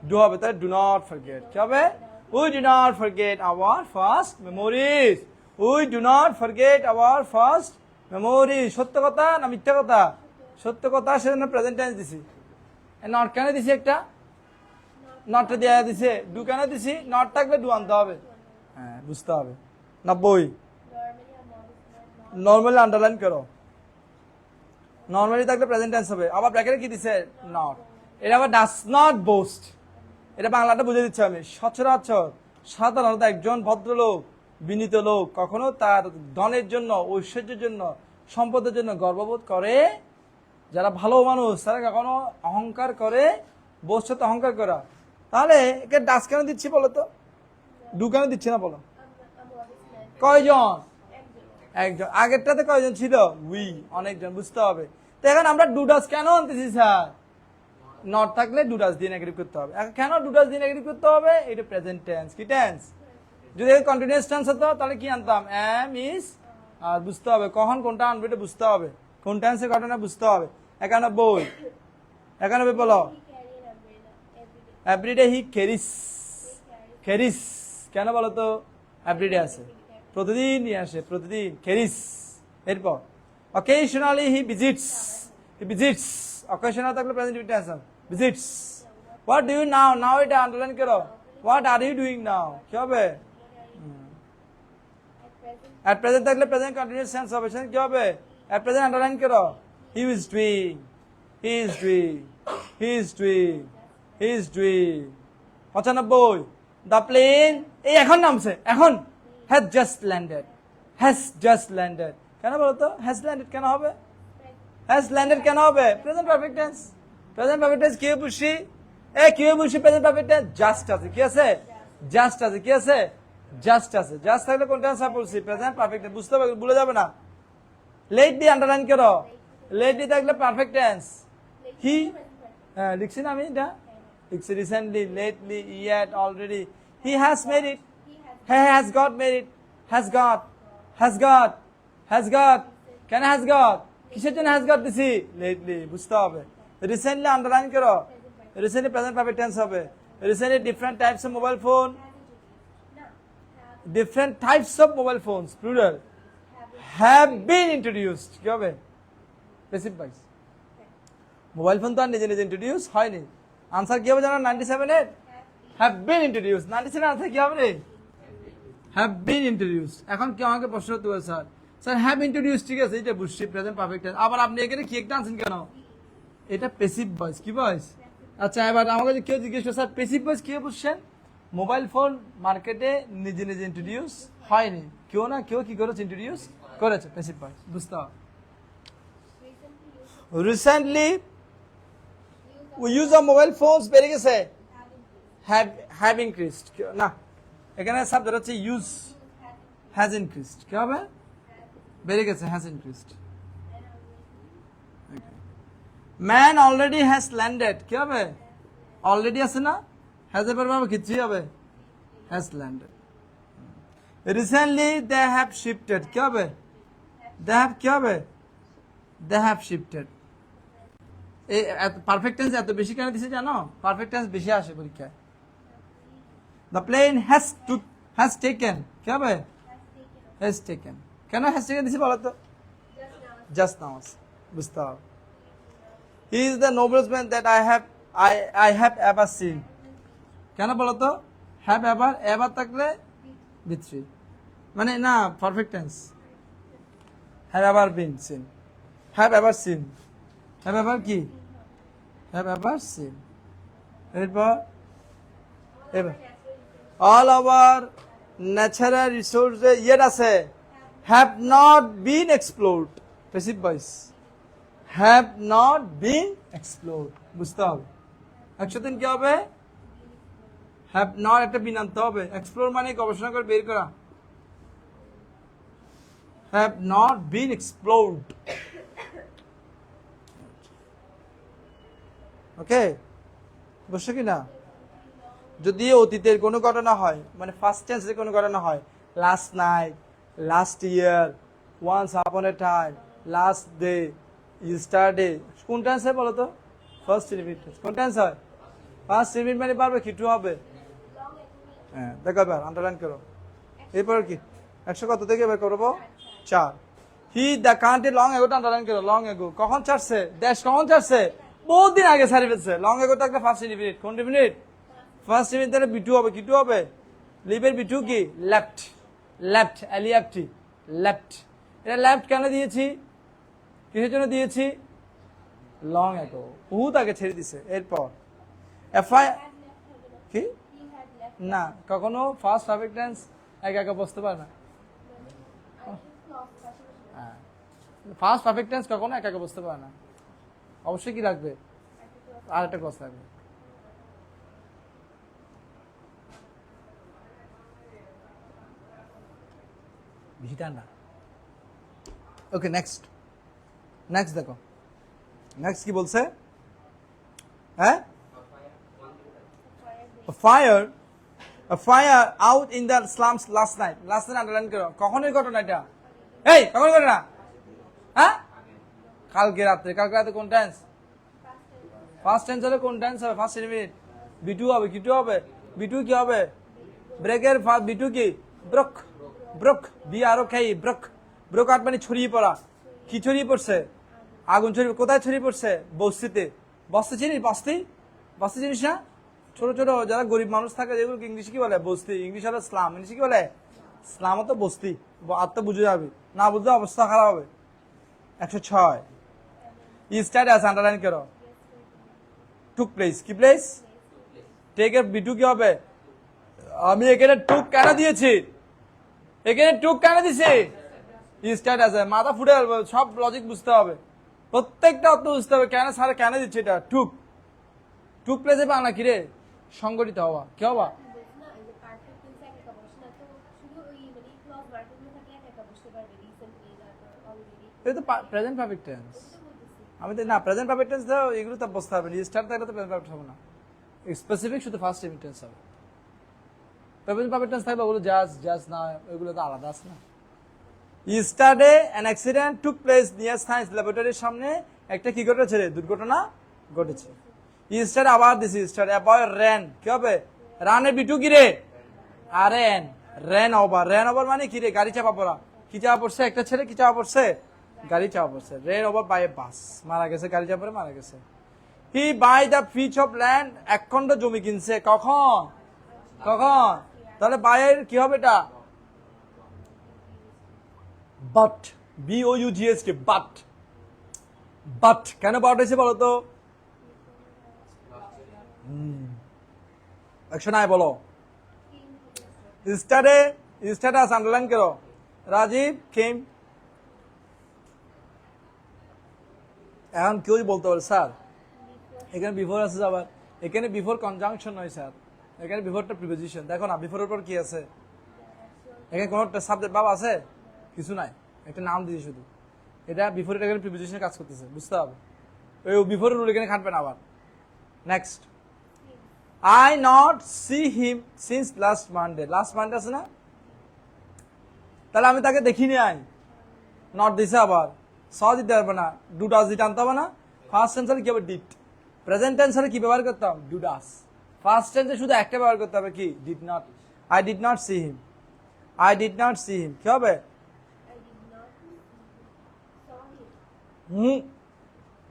[SPEAKER 1] ডু হবে, তাহলে ডু নট ফরগেট। কি হবে? We do not forget our first memories, we do not forget our first memories. সত্য কথা না মিথ্যা কথা? সত্য কথা, সেজন্য প্রেজেন্ট টেন্স দিছি। নট কেন দিছি? একটা নটটা দেওয়া দিছে। ডু কেন দিছি? নট থাকলে ডু আনতে হবে। হ্যাঁ বুঝতে হবে। 90 নর্মালি আন্ডারলাইন করো। নর্মালি থাকলে প্রেজেন্ট টেন্স হবে। আবার ব্র্যাকেটে কি দিছে? নট। এটা আবার ডাস নট বোস্ট, এটা বাংলাটা বুঝে দিচ্ছি আমি। সচরাচর সাধারণত একজন ভদ্রলোক, বিনীত লোক কখনো তার ধনের জন্য, ঐশ্বর্যের জন্য, সম্পদের জন্য গর্ববোধ করে। যারা ভালো মানুষ তারা কখনো অহংকার করে। বোস্ট হতে অহংকার করা। তাহলে একে ডাস কেন দিচ্ছি বলো তো? ডু কেন দিচ্ছি না বলো? কয়জন? একজন। আগেরটাতে কয়জন ছিল? উই, অনেকজন। বুঝতে হবে। তো এখন আমরা ডুডাস কেন আনতেছি স্যার? নট থাকলে ডুডাস দিয়ে নেগেটিভ করতে হবে। এখন কেন ডুডাস দিয়ে নেগেটিভ করতে হবে? এটা প্রেজেন্ট টেন্স। কি টেন্স? যদি কন্টিনিউয়াস টেন্স হতো তাহলে কি আনতাম? M is. আর বুঝতে হবে কখন কোনটা আনবে, এটা বুঝতে হবে। কোন টেন্সের ঘটনা বুঝতে হবে। 91 বলো। Everyday he carries. কেন বলো তো? এভরিডে আছে, প্রতিদিন নিয়ে আসে, প্রতিদিন ক্যারিস। এরপর অকেশনালি হি ভিজিটস। অকেশনাল থাকলে present tense visits. What do you now? Now এটা আন্ডারলাইন করো। What are you doing now? কি হবে? এট প্রেজেন্ট থাকলে প্রেজেন্ট কন্টিনিউয়াস টেন্স হবে, সেটা কি হবে? এট প্রেজেন্ট আন্ডারলাইন করো। He is doing, he is doing, he is doing, he is doing. 95 the plane, এই এখন নামছে, এখন হ্যাজ জাস্ট ল্যান্ডেড। কেন বলো তো? হ্যাজ ল্যান্ডেড কেন হবে? হ্যাজ ল্যান্ডেড কেন হবে? Present perfect tense. Present perfect tense কি বুঝছি? কি বুঝছি? প্রেজেন্ট পারফেক্ট টেন্স জাস্ট আছে। কি আছে? জাস্ট আছে। কি আছে? জাস্ট আছে। জাস্ট থাকলে কোন টেন্স বলছি? Present perfect tense. বুঝতে হবে, ভুলে যাবে না। লেট দিয়ে আন্ডারলাইন করো। লেট দিয়ে থাকলে পারফেক্ট টেন্স। হি, হ্যাঁ লিখছি না আমি এটা? লিখছি recently, lately, yet, already. He has made it, he has got made it, has got. কেন হ্যাজ গট? কিসের জন্য হ্যাজ গট দিছি? লেটলি। বুঝতে হবে। রিসেন্টলি আন্ডারলাইন করো। রিসেন্টলি প্রেজেন্ট পারফেক্ট টেন্স হবে। Recently different types of mobile phone, different types of mobile phones plural have been introduced. কি হবে? Passive voice. মোবাইল ফোন তো আর নিজে নিজে ইন্ট্রোডিউস হয়নি। আনসার কি হবে জানো? 97 হ্যাভ বিন ইন্ট্রোডিউস। 97 আনসার কি হবে রে? Have been introduce. এখন কি আমাকে প্রশ্ন করতে হবে স্যার? স্যার হ্যাভ ইন্ট্রোডিউস ঠিক আছে, এটা বুঝছি প্রেজেন্ট পারফেক্ট টেন্স। আবার আপনি এখানে কি একটা আনছেন কেন? এটা প্যাসিভ ভয়েস কি ভয়েস আচ্ছা এবার আমাকে যদি কেউ জিজ্ঞেস করে স্যার প্যাসিভ ভয়েস কে বুঝছেন মোবাইল ফোন মার্কেটে নিজে নিজে ইন্ট্রোডিউস হয়নি কেউ না কেউ কি করেছে ইন্ট্রোডিউস করেছে প্যাসিভ ভয়েস বুঝতে হবে recently use of mobile phones বেড়ে গেছে হ্যাভ ইনক্রিজড না এখানে সাবজেক্ট হচ্ছে ইউজ হ্যাজ ইনক্রিজড কি হবে বেড়ে গেছে has increased man already has landed কি হবে অলরেডি আছে না হ্যাজ এর পরে কিছুই হবে has landed recently they have shifted কি হবে দে হ্যাভ কি হবে দে হ্যাভ শিফটেড এই পারফেক্ট টেন্স এত বেশি কেন দিছে জানো পারফেক্ট টেন্স বেশি আসে পরীক্ষায় দ্য প্লেন হ্যাজ টেকেন কি হবে হ্যাজ টেকেন কেন হ্যাজ টেকেন দিছে বলো তো জাস্ট নাও বুঝতে হবে he is the noblest man that I have ever seen কেন বলো তো হ্যাভ এভার থাকলে বিথ্রি মানে না perfect tense have ever been seen have ever seen have ever কি হ্যাভ এভার সিন এরপর এবার অল ওভার ন্যাচারাল রিসোর্সে ইয়েট আছে have not been explored passive voice have not been explored বুঝতে হবে একসাথে কি হবে হ্যাভ নট একটা বিন আনতে হবে এক্সপ্লোর মানে গবেষণা করে বের করা হ্যাভ নট বিন এক্সপ্লোরড ওকে বুঝছো কি না যদি অতীতের কোনো ঘটনা হয় মানে ফার্স্ট টেন্সের কোনো ঘটনা হয় last night last year once upon a time last day yesterday কোন টেন্স হয় বলো তো ফার্স্ট ইনডিফিনিট টেন্স কোন টেন্স হয় ফার্স্ট ইনডিফিনিট মানে পারবে কি টু হবে হ্যাঁ দেখো এবার আন্ডারলাইন করো এরপর কি 100 কত থেকে বের করবো 4 হি দ্য কান্ট্রি লং এগোটা আন্ডারলাইন করো লং এগো কখন ছাড়ছে দেশ কখন ছাড়ছে বহুত দিন আগে ছাড়ি ফেলছে লং এগো থাকলে ফার্স্ট ইনডিফিনিট কোন ডিফিনিট ফার্স্ট ইনডিফিনিট তাহলে বিটু হবে কি টু হবে লিভের বিটু কি লেফট লেফট এলইএফটি লেফট এটা লেফট কেন দিয়েছি কিসের জন্য দিয়েছি লং এগো বহুত আগে ছেড়ে দিছে এরপর এফআই কি না কখনো ফার্স্ট পারফেক্ট টেন্স একা একা বসতে পারে না ফার্স্ট পারফেক্ট টেন্স কখনো একা একা বসতে পারে না অবশ্যই কি রাখবে আর একটা ক্লজ থাকবে বেশি ঠান্ডা ওকে নেক্সট দেখো নেক্সট কি বলছে হ্যাঁ a fire out in the slums last night underline করো কখনের ঘটনা এটা এই কখন ঘটনা হ্যাঁ কালকে রাতে কোন টেন্স ফার্স্ট টেন্স হলে কোন টেন্স হবে ফার্স্ট মিনিট বিটু হবে কি টু হবে বিটু কি হবে ব্রেকের বিটু কি ব্রক বি আরো খাই ব্রক আট মানে ছড়িয়ে পড়া কি ছড়িয়ে পড়ছে আগুন ছড়িয়ে কোথায় ছড়িয়ে পড়ছে বস্তিতে বস্তি চিনিস বস্তি চিনিস না ছোট ছোট যারা গরিব মানুষ থাকে যেগুলো ইংলিশ কি বলে বস্তি ইংলিশ হলো স্লাম ইংলিশ কি বলে স্লাম তো বস্তি আর তো বুঝে যাবে না বুঝলে অবস্থা খারাপ হবে 106 স্টার্ট আছে আন্ডারলাইন করো টুক প্লেস কি প্লেস টেক এর বিটু কি হবে আমি এখানে টুক কেন দিয়েছি এখানে টুক কেন দিছি স্টার্ট আছে মাথা ফুটে সব লজিক বুঝতে হবে প্রত্যেকটা অর্থ বুঝতে হবে কেন স্যার কেন দিচ্ছে এটা টুক প্লেসে বাংলা কি রে সংগঠিত হওয়া কি হওয়া এটা তো প্রেজেন্ট পারফেক্ট টেন্স আমি তো না প্রেজেন্ট পারফেক্ট টেন্স দাও এগুলো তো বসতে হবে স্টার্ট থাকলে তো প্রেজেন্ট পারফেক্ট হবে না স্পেসিফিক শুধু ফার্স্ট টেন্স হবে প্রেজেন্ট পারফেক্ট টেন্স থাকবে ওগুলো জাস্ট না এগুলো তো আলাদা আছে না yesterday an accident took place near science ল্যাবরেটরির সামনে একটা কি ঘটেছে রে দুর্ঘটনা ঘটেছে ইস্টার আবার দিছি ইস্টার বয় রেন কি হবে রানের বিটু কি রে আর রেন ওভার মানে কি রে গাড়ি চাপা পড়া কি চাপা পড়ছে একটা ছেলে কি চাপা পড়ছে গাড়ি চাপা পড়ছে রেন ওভার বাই এ বাস মারা গেছে গাড়ি চাপা পড়ে মারা গেছে হি বাই দ্য ফিচ অফ ল্যান্ড এক খণ্ড জমি কিনছে কখন তাহলে বাইয়ের কি হবে এটা বাট BOUGHT বাট কেন বাট হয়েছে বলো তো অ্যাকশন আয় বলো। স্ট্যাটাস আন্ডারলাইন করো। রাজীব কেম। এখন কেউ বলতে পারে স্যার এখানে বিফোর আছে আবার, এখানে বিফোর কনজাংশন নয় স্যার, এখানে বিফোরটা প্রিপোজিশন। দেখো না বিফোরের পর কি আছে, এখানে কোনো সাবজেক্ট ভাব আছে কিছু নাই, একটা নাম দিয়েছি শুধু। এটা বিফোর, এটা এখানে প্রিপোজিশনে কাজ করতেছে, বুঝতে হবে। ওই বিফোরের রুল এখানে খাটবে না আবার। Next, I not see him since last Monday. Last Monday আছে না, তাহলে আমি তাকে দেখিনি। আই নট দিছে আবার, স দিতে পারবে না, ডু ডাস দিতে আনতে হবে না। ফার্স্ট টেন্সারে কি হবে, ডিড। প্রেজেন্ট টেন্সারে কি ব্যবহার করতাম, ডু ডাস। ফার্স্ট টেন্সে শুধু একটা ব্যবহার করতে হবে, কি, did not. I did not see him, I did not see him কি হবে, হুম।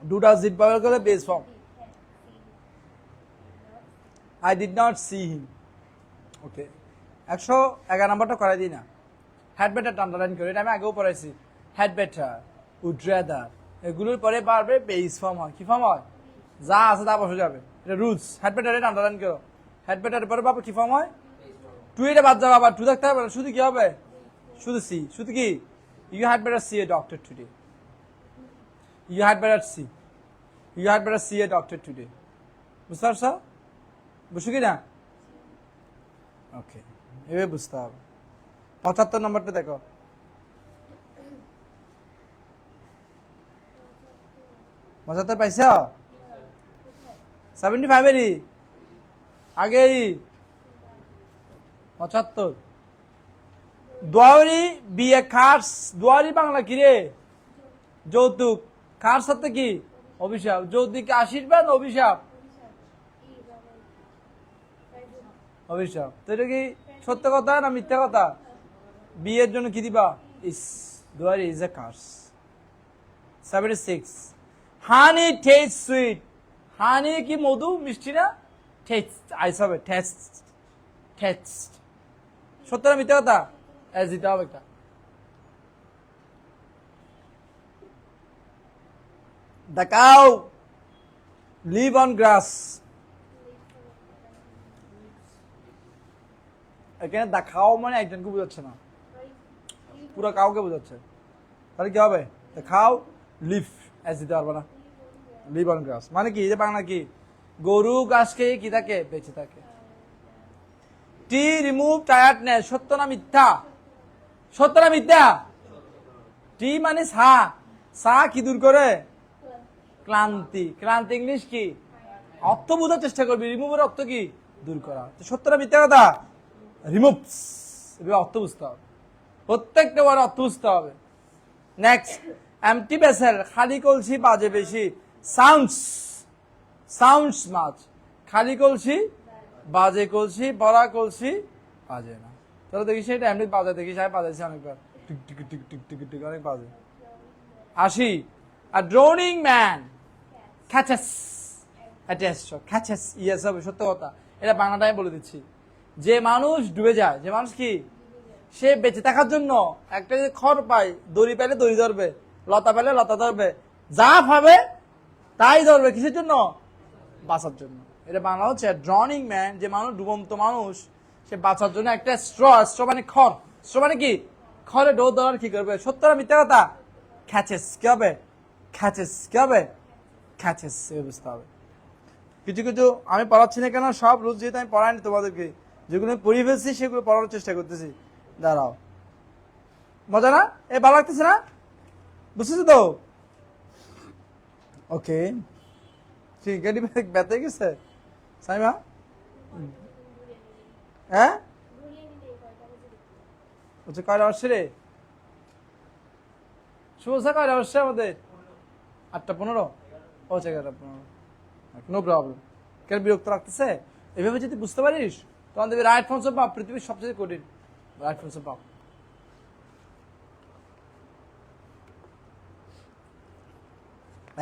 [SPEAKER 1] ডু ডাস ডিড ব্যবহার করে base form, I did not see him. Okay, 111 নাম্বারটা করাই দিই না। হ্যাড বেটার আন্ডারলাইন করে, এটা আমি আগেও পড়াইছি। হ্যাড বেটার, উড রাদার, এগুলোর পরে বারবার বেস ফর্ম হয়। কি ফর্ম হয়, যা আছে তা বসে যাবে, এটা রুলস। হ্যাড বেটার এটা আন্ডারলাইন করো। হ্যাড বেটার পরে বাবা কি ফর্ম হয়, টু, এটা বাদ যাবে আবার, টু থাকতে হবে না, শুধু কি হবে, শুধু সি। শুধু কি, you had better see a doctor today, you had better see, you had better see a doctor today. বুঝতে পারছো, বুঝছো কি না? ওকে, এভাবে বুঝতে হবে। 75 নম্বরটা দেখো। পঁচাত্তর পাইছ, 75 এরই আগেই 75। দুয়ারি বিয়ে খার্স, দুয়ারি বাংলা কি রে, যৌতুক। খার্স সাথে কি, অভিশাপ। যৌতুক আশীর্বাদ, অভিশাপ, অভিশাপ। তো এটা কি সত্য কথা না মিথ্যা কথা? বিয়ের জন্য কি দিবা, ইস, dowry is a curse. 76, honey taste sweet. Honey কি মধু, মিষ্টি না, টেস্ট আইস হবে, টেস্ট, টেস্ট। সত্য না মিথ্যা কথা, এস দিতে হবে একটা। The cow live on grass. এখানে দ্য কাউ মানে একজনকে বোঝাচ্ছে না, পুরো কাউকে বোঝাচ্ছে। তাহলে কি হবে, দ্য কাউ লিভ, এস দিতে পারবে না, লিভ অন গ্রাস মানে কি, যে বাংলা কি, গরু ঘাস খেয়ে কি থাকে, বেঁচে থাকে। টি রিমুভ টায়ার্ডনেস, সত্য না মিথ্যা, সত্য না মিথ্যা? টি মানে সা, সা কি দূর করে, ক্লান্তি। ক্লান্তি ইংলিশ কি, অর্থ বোঝার চেষ্টা করবি, রিমুভের অর্থ কি, দূর করা। সত্য না মিথ্যা কথা, রিমুভস, অর্থ বুঝতে হবে, প্রত্যেকটা ওয়ার্ড অর্থ বুঝতে হবে। নেক্সট, এমটি ভেসেল, খালি কলসি বাজে বেশি। সাউন্ডস, সাউন্ডস মাছ। খালি কলসি, বাজে কলসি, ভরা কলসি বাজে না। তাহলে দেখিস এটা এমনি বাজে, দেখিস আমি বাজাইছি অনেকবার, tick tick tick tick tick tick অনেক বাজে। 80, a drowning man catches a test, catches, yes হবে, সত্য কথা। এটা বাংলাটা আমি বলে দিচ্ছি। যে মানুষ ডুবে যায়, যে মানুষ কি, সে বেঁচে থাকার জন্য একটা যে খড় পায়, দড়ি পেলে দড়ি ধরবে, লতা পেলে লতা ধরবে, যা পাবে তাই ধরবে, কিসের জন্য, বাঁচার জন্য। এটা বাংলা হচ্ছে ড্রনিং ম্যান, যে মানুষ, ডুবন্ত মানুষ, সে বাঁচার জন্য একটা স্ট্র, স্ট্র মানে খড়, স্ট্র মানে কি, খড়ে ডোর ধরার কি করবে, সত্য না মিথ্যা কথা, খ্যাচেস কি হবে, খ্যাচেস কি হবে, খ্যাচেস, বুঝতে হবে। কিছু কিছু আমি পড়াচ্ছি না কেন, সব রুলস যেহেতু আমি পড়াইনি তোমাদেরকে, যেগুলো আমি পড়িয়ে ফেলছি সেগুলো পড়ানোর চেষ্টা করতেছি। দাঁড়াও, মজা না, এ ভালো লাগতেছে না, বুঝতেছো তো? ওকে, ঠিক, গাড়ি ব্যথা গেছে সাইমা, হ্যাঁ আচ্ছা, কয়টা আসছে রে, শুভসা কয়টা আসছে আমাদের, 8:15, ও 11:15, নো প্রবলেম। কেন বিরক্ত রাখতেছে, এভাবে যদি বুঝতে পারিস তখন দেখবি রাইট ফর্মস অফ ভার্ব পৃথিবীর সবচেয়ে কঠিন, রাইট ফর্মস অফ ভার্ব।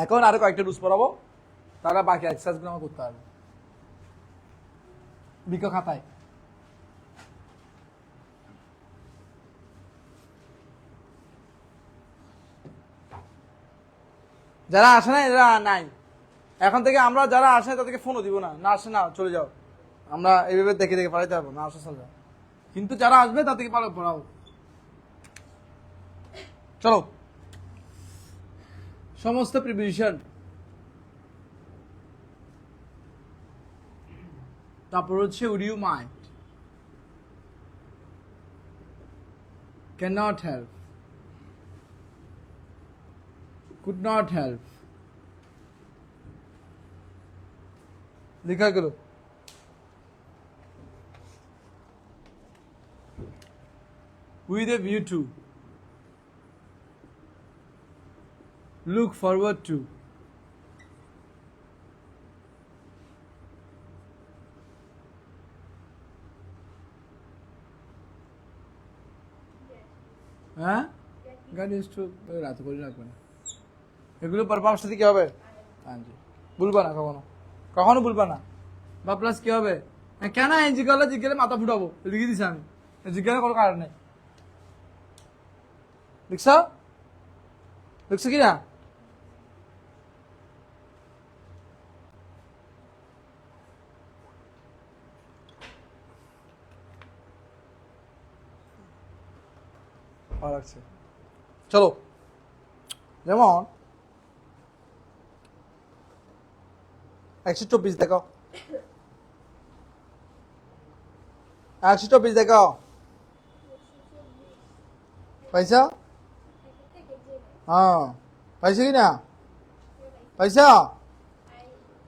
[SPEAKER 1] এখন আরো কয়েকটা রুলস পড়াবো, তারা বাকি এক্সারসাইজ গুলো আমার করতে হবে বিজ্ঞ খাতায়। যারা আসে না এরা নাই, এখন থেকে আমরা যারা আসে তাদেরকে ফোনও দিব না, না আসে না চলে যাও, আমরা এইভাবে দেখে দেখে পড়াইতে পারবো না, আসলে কিন্তু যারা আসবে তাদেরকে পড়াবো। চলো, সমস্ত প্রিপোজিশন, তারপর হচ্ছে would you mind, can not help, could not help, লিখা গেল। with a view to, look forward to, হ্যাঁ গান ইউজ টু রাত করে রাখবে না, এগুলো পারপাস সাথে কি হবে? হ্যাঁ জি, ভুলবা না কখনো, কখনো ভুলবা না। বা প্লাস কি হবে? কেন জিজ্ঞাসা জিজ্ঞাসা মাথা ফুটাবো, লিখে দিছি আমি, জিজ্ঞাসা কোনো কারণ নেই। লিখছ লিখছ কি না? ভালো লাগছে। চলো, যেমন 124 দেখো, 124 দেখো, পাইছা? হ্যাঁ, পাইছো কি না? পাইছা?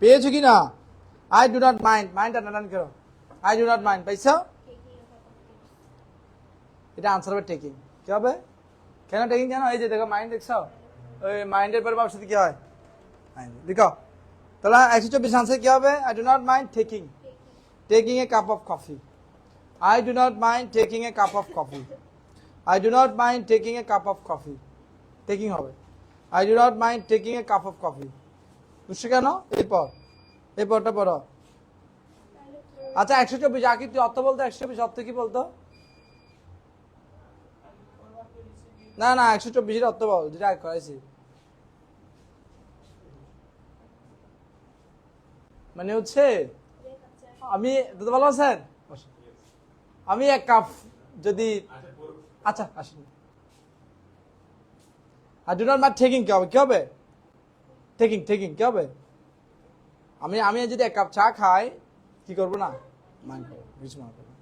[SPEAKER 1] পেয়েছো কি না? I do not mind, mind underline করো, আই ডু নট মাইন্ড, পাইছো? এটা আনসার হবে টেকিং। কি হবে? কেন টেকিং? কেন? এই যে দেখো মাইন্ড, দেখছো ওই মাইন্ডের পরে ভাব সাথে কি হয়? দেখো তাহলে 124 আনসার কি হবে? I do not mind taking, taking a cup of coffee. I do not mind taking a cup of coffee, I do not mind taking a cup of coffee, taking হবে। I do not mind taking a cup of coffee, বুঝছো কেন? এই পরটা পড়ো। আচ্ছা 124 আগে তুই অর্থ বলতো, 124 অর্থ কি বলতো? না না 124 এর অর্থ বল, যেটা আগে করাইছি। মানে হচ্ছে আমি, দাদা ভালো আছেন? আমি এক কাপ যদি, আচ্ছা আসেন, আর ডু নট মাইন্ড টেকিং কি হবে? কি হবে? টেকিং টেকিং কি হবে? আমি যদি এক কাপ চা খাই, কি করবো না? মাইন্ড করবো, কিছু মনে করবো।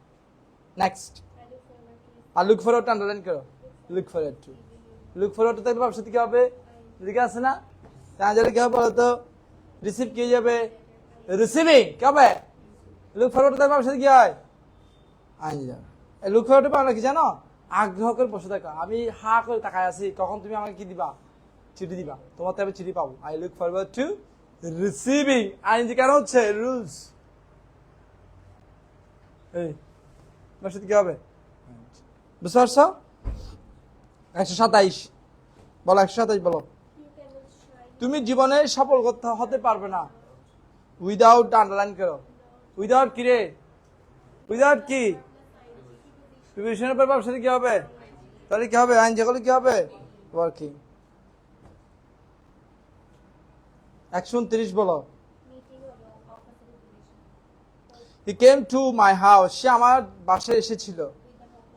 [SPEAKER 1] নেক্সট, আর লুক ফরওয়ার্ড আন্ডারলাইন করো, look forward to, look forward to থাকলে ভাবসাথে কি হবে? লিখে আছে না? তাহলে কি হবে বলতো? রিসিভ কি যাবে? রিসিভিং কি হবে? লুক ফরওয়ার্ড টু থাকলে ভাবসাথে কি হয়? আইনি যাবে। লুক ফরওয়ার্ড টু পাওয়া কি জানো? আগ্রহ করে বসে থাকা, আমি হা করে তাকায় আছি, কখন তুমি আমাকে কি দিবা? চিঠি দিবা, তোমার তো আমি চিঠি পাবো। I look forward to receiving. আইনি কেন হচ্ছে? রুলস। এই বসে কি হবে? বুঝতে পারছো? 127 বলো, 127 বলো। তুমি জীবনে সফল হতে পারবে না উইদাউট, আন্ডারলাইন করো, উইদাউট কি রে? উইদাউট কি? প্রিপারেশনের পর ব্যবসাতে কি হবে? তাহলে কি হবে? আইন যেগুলো কি হবে? ওয়ার্কিং। 129 বলো। He came to my house, সে আমার বাসায় এসেছিল।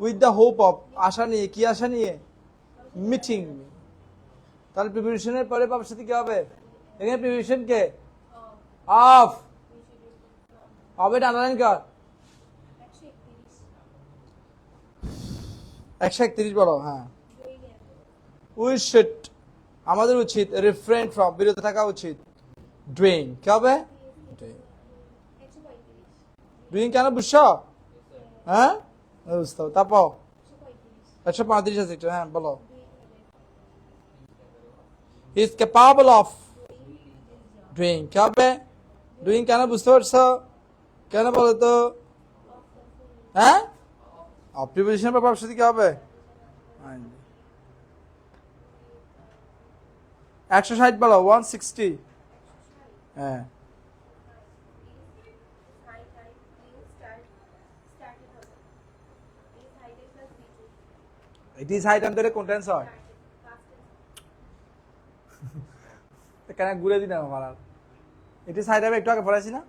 [SPEAKER 1] With the hope of, আশা নিয়ে, কি আশা নিয়ে? মিটিং। তাহলে প্রিপারেশনের পরে বাবার সাথে কি হবে? এখানে প্রিপারেশন কে? অফ। হবে আন্ডারলাইন কর। 131 বলো। হ্যাঁ, উই শুড, আমাদের উচিত, রিফ্রেন ফ্রম, বিরত থাকা উচিত, ডুইং কি হবে? ডুইং কেন বুঝছো? হ্যাঁ বুঝতে হবে। তারপর 135 আছে একটু, হ্যাঁ বলো। He is capable of doing কি হবে? ডুইং কেন বুঝতে পারছো? কেন বলো তো? হ্যাঁ, প্রিপোজিশন বা ভার্ব সাথে কি হবে? 160 বলো, 160। হ্যাঁ, ইট ইজ হাই টাইম ধরে কোন টেন্স হয়? কেন ঘুরে দিন আমার। ইট ইজ হাই টাইম একটু আগে পড়াইছি না?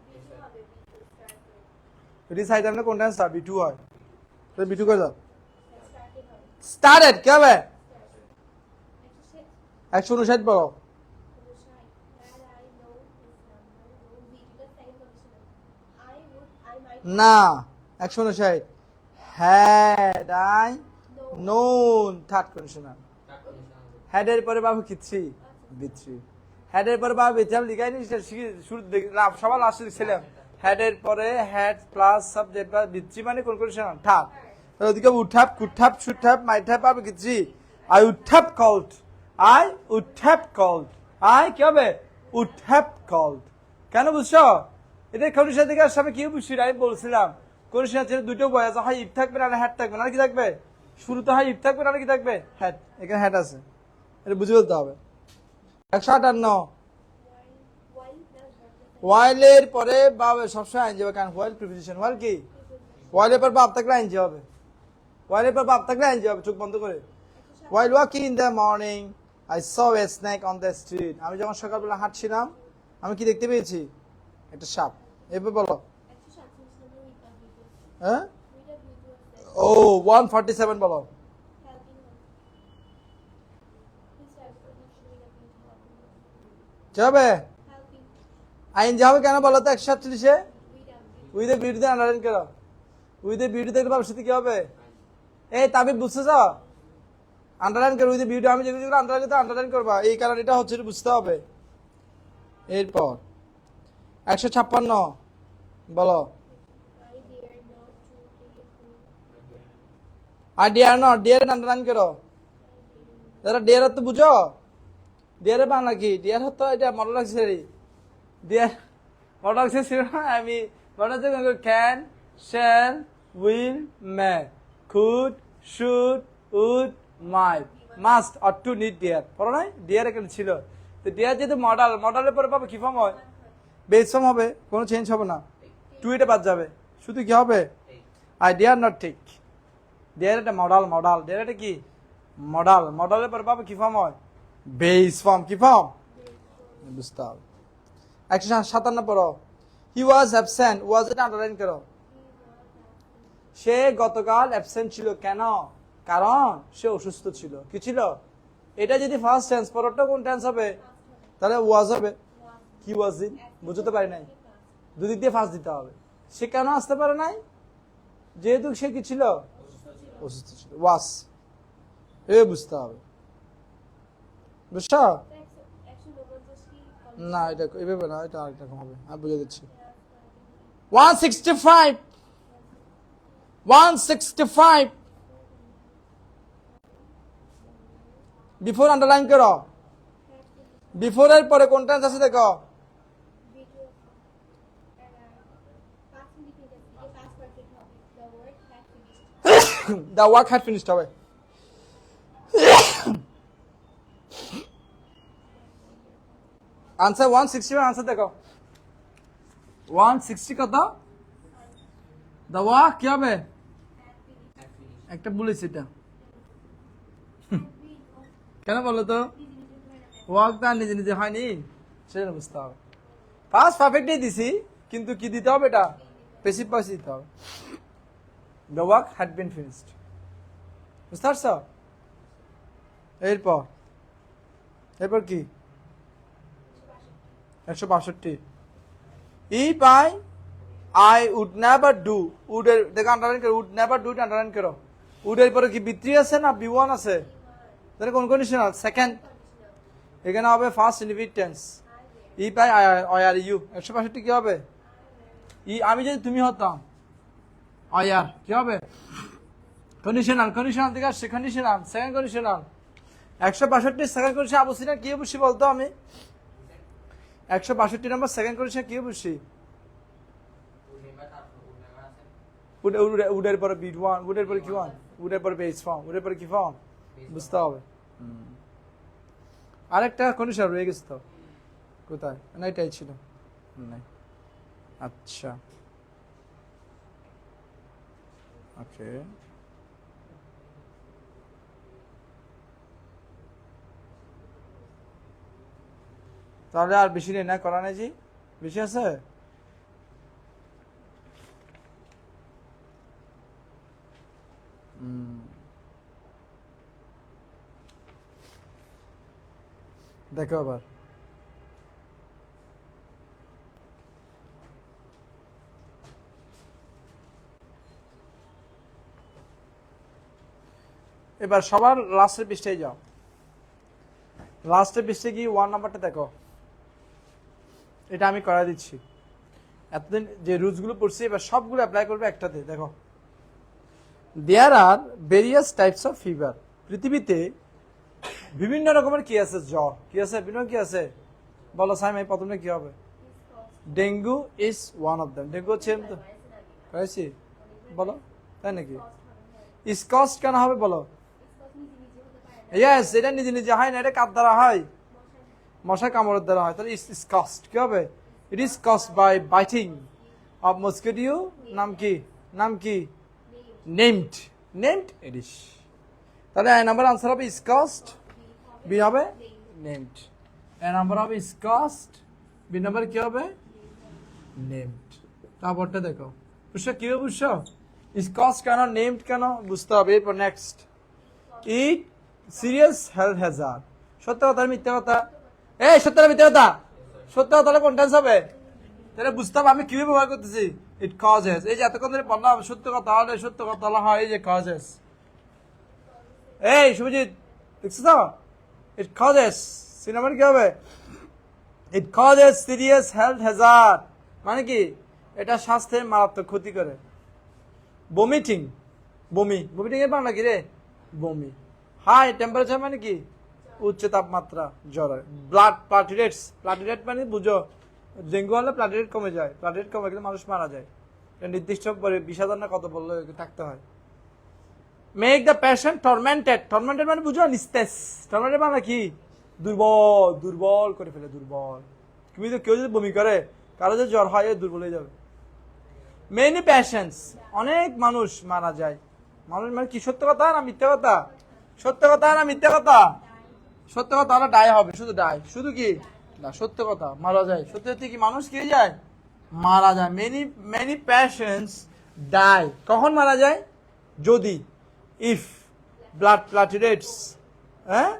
[SPEAKER 1] যদি সাইড টার্মে কোন টেন্স বি টু হয় তাহলে বি টু করে দাও
[SPEAKER 2] স্টার্টেড হবে
[SPEAKER 1] স্টার্টেড কি হবে
[SPEAKER 2] একশো
[SPEAKER 1] 159 বলো
[SPEAKER 2] had I known his number would be the second conditional I might
[SPEAKER 1] না 159 had I
[SPEAKER 2] know
[SPEAKER 1] known third conditional had এর পরে পাবো কি থ্রি বি থ্রি হ্যাড এর পরে পাবো বি থ্রি আমি লিখাই নি শুরু সবার লাস্টে লিখছিলাম হ্যাড এর পরে had plus subject plus B three মানে কোন কন্ডিশনাল থার্ড তাহলে ওদিকে would have could have should have might have পাবো কি three I would have called I would have called I কি হবে উড হ্যাভ কল্ড কেন বুঝছো এটা কন্ডিশন থেকে সামনে কি বুঝছি আমি বলছিলাম কন্ডিশন ছিল দুটো বই আছে হয় ইফ থাকবে না হ্যাড থাকবে না কি থাকবে শুরুতে হয় ইফ থাকবে না কি থাকবে হ্যাড এখানে হ্যাড আছে এটা বুঝে বলতে হবে 158
[SPEAKER 2] while plus verb
[SPEAKER 1] ওয়াইল এর পরে বাব সবসময় আইন যাবে কারণ ওয়াইল প্রিপোজিশন ওয়াইল কি ওয়াইল এর পর বাব থাকলে আইন যাবে ওয়াইল এর পর বাব থাকলে আইন যাবে চোখ বন্ধ করে ওয়াইল walking in the morning I saw a snake on the street আমি যখন সকালবেলা হাঁটছিলাম আমি কি দেখতে পেয়েছি একটা সাপ এভাবে বলো
[SPEAKER 2] একশো সাতচল্লিশ নম্বর with a video
[SPEAKER 1] হ্যাঁ
[SPEAKER 2] with a video
[SPEAKER 1] ও 147 বলো
[SPEAKER 2] helping him please type the conditional with a video
[SPEAKER 1] কি হবে
[SPEAKER 2] helping
[SPEAKER 1] আইন যাবে কেন বলো তো 147 এ
[SPEAKER 2] with a video
[SPEAKER 1] with a বিউটিতে আন্ডারলাইন করো উইথ এ বিউটি দেখলে ভবিষ্যতে কি হবে এই তাবিব বুঝতেছ আন্ডারলাইন করো উইথ এ বিউটি আমি যেগুলো আন্ডারলাইন করবা এই কারণে এটা হচ্ছে এটা বুঝতে হবে এরপর 156 বলো
[SPEAKER 2] I dare not to take a food
[SPEAKER 1] আর ডিয়ার আন্ডারলাইন করো যারা ডিয়ার তো বুঝো ডিয়ারের বাংলা কি ডিয়ার হতো এটা modal auxiliary dear modal auxiliary আমি modal auxiliary can shall will may could should would might must or to need dear পড়ো নাই ডিয়ার এখানে ছিল তো ডিয়ার যেহেতু মডেলের পরে পাবে কি ফর্ম হয় বেস ফর্ম হবে কোনো চেঞ্জ হবে না টু এটা বাদ যাবে শুধু কি হবে আই ডিয়ার নট ঠিক ডিয়ার একটা মডেল ডিয়ার এটা কি মডেলের পরে পাবে কি ফর্ম হয় বেস ফর্ম কি ফর্ম বুঝতে হবে 157 পড়ো হি ওয়াজ অ্যাবসেন্ট ওয়াজ এটা আন্ডারলাইন করো সে গতকাল অ্যাবসেন্ট ছিল কেন কারণ সে অসুস্থ ছিল কি ছিল এটা যদি ফার্স্ট টেন্স পরটা কোন টেন্স হবে তাহলে ওয়াজ হবে কি ওয়াজ ইন বুঝতে পারি নাই দুদিক দিয়ে ফার্স্ট দিতে হবে সে কেন আসতে পারে নাই যেহেতু সে কি ছিল অসুস্থ ছিল ওয়াজ এ বুঝতে হবে বুঝছো
[SPEAKER 2] একশো নব্বই
[SPEAKER 1] না এটা এভাবে না এটা আরেকটা রকম হবে আমি বুঝে দিচ্ছি 165 বিফোর আন্ডারলাইন করো বিফোর এর পরে কোন টেন্স আছে দেখো
[SPEAKER 2] video past indicated past perfect হবে the word had finished
[SPEAKER 1] the work had finished হবে আনসার 160 আনসার দেখো 160 কত দ্য ওয়ার্ক কি হবে একটা বলেছি এটা কেন বলো তো ওয়ার্ক তো আর নিজে নিজে হয়নি সেটা বুঝতে হবে ফার্স্ট পারফেক্টই দিছি কিন্তু কি দিতে হবে এটা পেসিভ ভয়েস দিতে হবে the work had been finished বুঝতে পারছো এরপর কি 162 if I would never do উডের দেখো আন্ডারলাইন করো উড নেভার ডু আন্ডারলাইন করো উডের পরে কি বি3 আছে না বি1 আছে তাহলে কোন কন্ডিশনাল সেকেন্ড এখানে হবে first indefinite tense if I are you 165 কি হবে আমি যদি তুমি হতাম আর কি হবে কন্ডিশনাল থেকে আসছে conditional second conditional 162 second condition অবশ্যই না কি অবশ্যই বলতো আমি 162 নম্বর সেকেন্ড কন্ডিশন কি অবশ্যই উডের পরে বিট ওয়ান উডের পরে কি ওয়ান উডের পরে বেস ফর্ম উডের পরে কি ফর্ম বুঝতে হবে আরেকটা কন্ডিশন রয়ে গেছে তো কোথায় না এটাই ছিল নাই আচ্ছা ওকে তাহলে আর বেশি নেই না করা নেই জি বেশি আছে দেখো আবার এবার সবার লাস্টের পৃষ্ঠায় যাও, লাস্টের পৃষ্ঠায় গিয়ে 1 নাম্বারটা দেখো। এটা আমি করা দিচ্ছি, এতদিন যে রুলসগুলো পড়ছি এবার সবগুলো অ্যাপ্লাই করবে একটাতে। দেখো, দেয়ার আর ভেরিয়াস টাইপস অফ ফিভার। পৃথিবীতে বিভিন্ন রকমের কি আছে, জ্বর কি আছে, বিভিন্ন কি আছে বলো সাইম, এই প্রথমে কি হবে? Dengue is one of them. Dengue হচ্ছে কয়েছি বলো, তাই নাকি? স্কস্ট কেন হবে বলো? ইয়েস, এটা নিজে নিজে হয় না, এটা কার দ্বারা হয়? মশা কামড়ের দ্বারা হয়। তাহলে স্কস্ট কি হবে? It is caused by biting of mosquito. নাম কি? নাম কি? নেমড। Named Aedes. তাহলে এ নাম্বার আনসার হবে স্কস্ট, বি হবে নেমড। এ নাম্বার হবে স্কস্ট, বি নাম্বার কি হবে? নেমড। তারপরটা দেখো, বুঝছো কি বুঝছো? স্কস্ট কেন, নেমড কেন বুঝতে হবে। এরপর নেক্সট, ইট সিরিয়াস হেলথ হ্যাজার্ড। সত্য কথা মিথ্যা কথা? এই সত্য না মিথ্যা কথা? সত্য কথা হলে কোন টেন্স হবে? তাহলে বুঝতে হবে আমি কিভাবে ব্যবহার করতেছি। ইট কজেস, এই যে এতক্ষণ ধরে বললাম সত্য কথা হলে, সত্য কথা বলা হয় এই যে কজেস। এই শুভজিৎ দেখছো তো? ইট কজেস, সি নাম্বার কি হবে? It causes serious health Hazard, মানে কি এটা স্বাস্থ্যের মারাত্মক ক্ষতি করে। বমিটিং, বমি, বমিটিং এর বাংলা কি রে? বমি। হাই টেম্পারেচার মানে কি? উচ্চ তাপমাত্রা, জ্বর হয়। ব্লাড প্লাটিলেটস, প্লাটিলেট মানে বুঝো, ডেঙ্গু হলে প্লাটিলেট কমে যায়, প্লাটিলেট কমে গেলে মানুষ মারা যায়। নির্দিষ্ট 20,000 না কত বললো থাকতে হয়। মেক দ্য পেশেন্ট টর্মেন্টেড, টর্মেন্টেড মানে বুঝো নিস্তেজ। টর্মেন্টেড মানে কি? দুর্বল, দুর্বল করে ফেলে, দুর্বল। তুমি তো কেউ যদি বমি করে, কারো যদি জ্বর হয় দুর্বল হয়ে যাবে। মেনি পেশেন্টস, অনেক মানুষ মারা যায়। মানুষ মানে কি, সত্য কথা না মিথ্যা কথা? সত্য কথা না মিথ্যা কথা? সত্য কথা হলে ডাই হবে, শুধু ডাই, শুধু কি না সত্য কথা, মারা যায়। সত্যি সত্যি কি মানুষ কি যায়? মারা যায়। মেনি মেনি পেশেন্টস ডাই, কখন মারা যায়? যদি ইফ ব্লাড প্লাটিলেটস, হ্যাঁ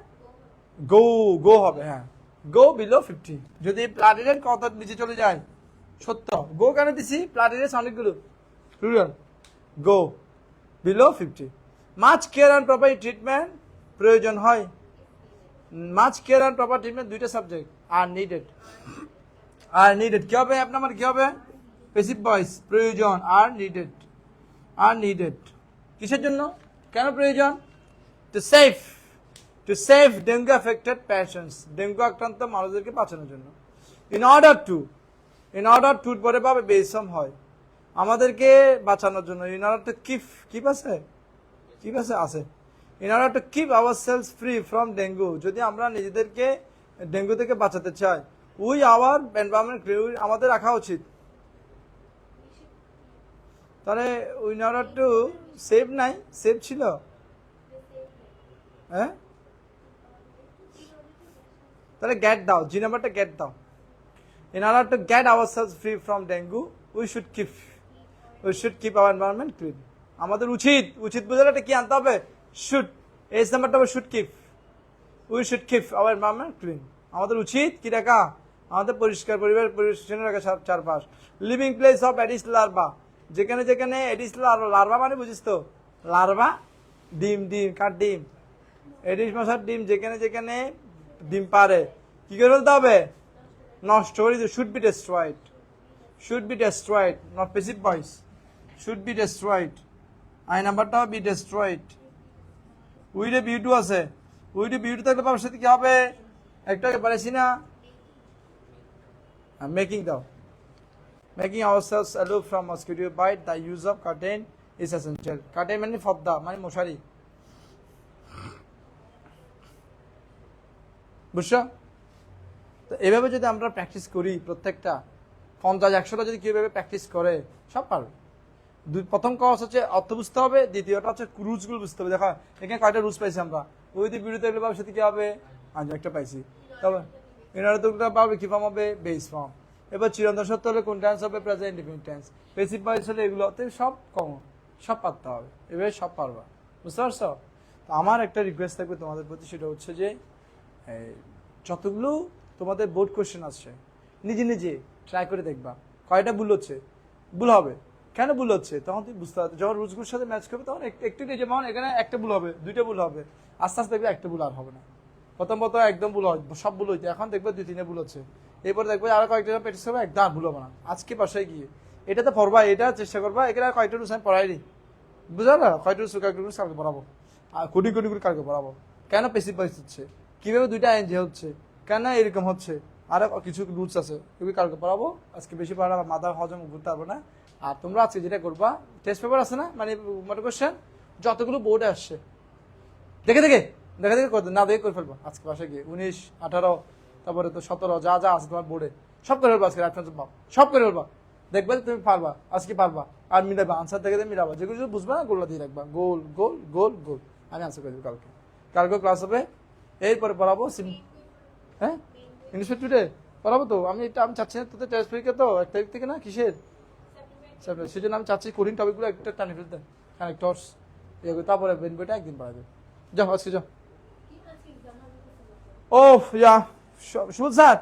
[SPEAKER 1] গো, গো হবে, হ্যাঁ গো বিলো 50, যদি প্লাটিলেট কত নিচে চলে যায়। সত্য। গো কেন দিছি? প্লাটিলেটস অনেকগুলো, plural. Go below 50। Much care and proper treatment, প্রয়োজন হয়। Much care and proper treatment দুইটা subject, are needed. Are needed কি হবে? আপনার কি হবে? প্যাসিভ ভয়েস, প্রয়োজন, আর নিডেড। আর নিডেড কিসের জন্য, কেন প্রয়োজন? To save, to save dengue affected patients, dengue আক্রান্ত মানুষদেরকে বাঁচানোর জন্য। In order to, in order to পরে পাবে বেসম হয়, আমাদেরকে বাঁচানোর জন্য। In order to keep, keep আছে, কিপ আছে, আছে। In order to keep ourselves free from dengue, যদি আমরা নিজেদেরকে ডেঙ্গু থেকে বাঁচাতে চাই। উই আওয়ার এনভায়রনমেন্ট, আমাদের রাখা উচিত। তাহলে ইন অর্ডার টু সেভ নাই, সেভ ছিল, হ্যাঁ তাহলে গেট দাও, জি নাম্বারটা গেট দাও। In order to get ourselves free from dengue we should keep, we should keep our environment clean. আমাদের উচিত, উচিত বোঝালে কি আনতে হবে? শুড, এস নাম্বারটা হবে should keep. We should keep our environment clean, আমাদের উচিত কি রাখা? আমাদের পরিষ্কার পরিবেশ, পরিচ্ছন্ন রাখা চারপাশ। Living place of Aedes larva, যেখানে যেখানে এডিস লার্ভা মানে বুঝিস তো, লার্ভা ডিম, ডিম কার ডিম? এডিস মশার ডিম যেখানে যেখানে ডিম পারে কি করে ফেলতে হবে? নষ্ট করে দিতে। Should be destroyed, should be destroyed, not passive voice, should be destroyed. I নাম্বারটা বি ডেস্ট্রয়েড। উইডে বিউটু আছে, উইডে বিউটু থাকলে বাবার সাথে কি হবে? একটু আগে পারেছি না, মেকিং দাও। Making ourselves aloof from mosquito bite, the use of curtain is essential. Curtain মানে পর্দা, মানে মশারি, বুঝছো? তো এভাবে যদি আমরা প্র্যাকটিস করি, প্রত্যেকটা 50-100টা যদি কিভাবে প্র্যাকটিস করে সব পারবে। প্রথম কাজ হচ্ছে অর্থ বুঝতে হবে, দ্বিতীয়টা হচ্ছে রুলসগুলো বুঝতে হবে। দেখো এখানে কয়টা রুলস পাইছি আমরা, ওই দিয়ে বিরুদ্ধে এগুলো পাবে সাথে কি হবে? আজ একটা পাইছি। তবে এনারা তো পাবে কি ফর্ম হবে? Base form. এবার চিরন্তন সত্য হলে কোন টেন্স হবে? Present indefinite tense. Passive voice হলে এগুলো সব কমন, সব পারতে হবে, এভাবে সব পারবা। বুঝতে পারছো? তো আমার একটা রিকোয়েস্ট থাকবে তোমাদের প্রতি, সেটা হচ্ছে যে যতগুলো তোমাদের বোর্ড কোশ্চেন আসছে নিজে নিজে ট্রাই করে দেখবা কয়টা ভুল হচ্ছে। ভুল হবে, কেন ভুল হচ্ছে তখন তুমি বুঝতে পারবে। যখন রুলসগুলোর সাথে ম্যাচ করবে তখন একটু যেমন এখানে একটা ভুল হবে, দুইটা ভুল হবে, আস্তে আস্তে দেখবে একটা ভুল আর হবে না। প্রথম একদম ভুল হয়, সব ভুল হইতে, এখন দেখবে 2-3 ভুল হচ্ছে। এরপরে দেখবে আরো কয়েকটা প্র্যাকটিস করবে, একদম আর ভুল হবে না। আজকে বাসায় গিয়ে এটা তো পড়বা, এটা চেষ্টা করবা, এখানে আর কয়েকটা রুলস আমি পড়াই দিই, বুঝলো না? কয়েকটা রুলস কালকে পড়াবো, আর কোটি কোটি করে কালকে পড়াবো। কেন পেসিভ ভয়েস হচ্ছে, কিভাবে দুইটা আইএনজি হচ্ছে, কেন এরকম হচ্ছে, আরো কিছু রুলস আছে, এগুলি কালকে পড়াবো। আজকে বেশি পড়া মাথা হজম করতে পারবো না। আর তোমরা আজকে যেটা করবা, টেস্ট পেপার আছে না, মানে মোটর কোশ্চেন যতগুলো বোর্ডে আসছে দেখে দেখে না দেখে করে ফেলবো আজকে বাসায় গিয়ে। 19, 18, তারপরে তো 17 যা যা আছে তোমার বোর্ডে সব করে ফেলবো আজকে রাত পর্যন্ত, সব করে ফেলবা। দেখবে তুমি পারবা, আজকে পারবা। আর মিলাবা, আনসার দেখে মিলাবা, যেগুলো বুঝবে না গোলটা দিয়ে রাখবা, গোল গোল গোল গোল। আমি আনসার করে দেবো কালকে। কালকে ক্লাস হবে, এরপরে পড়াবো হ্যাঁ ইংলিশ টুডে পড়াবো। তো আমি চাচ্ছি না তোদের টেস্ট পরীক্ষা তো 1 তারিখ থেকে, না কিসের, সেই জন্য আমি চাচ্ছি কোডিং টপিকগুলো একটা টানি ফেলতে, কানেক্টরস এগুলো, তারপরে বেনবইটা একদিন পড়াবে। যাও আজকে যাও। ও ইয়া শুভ স্যার,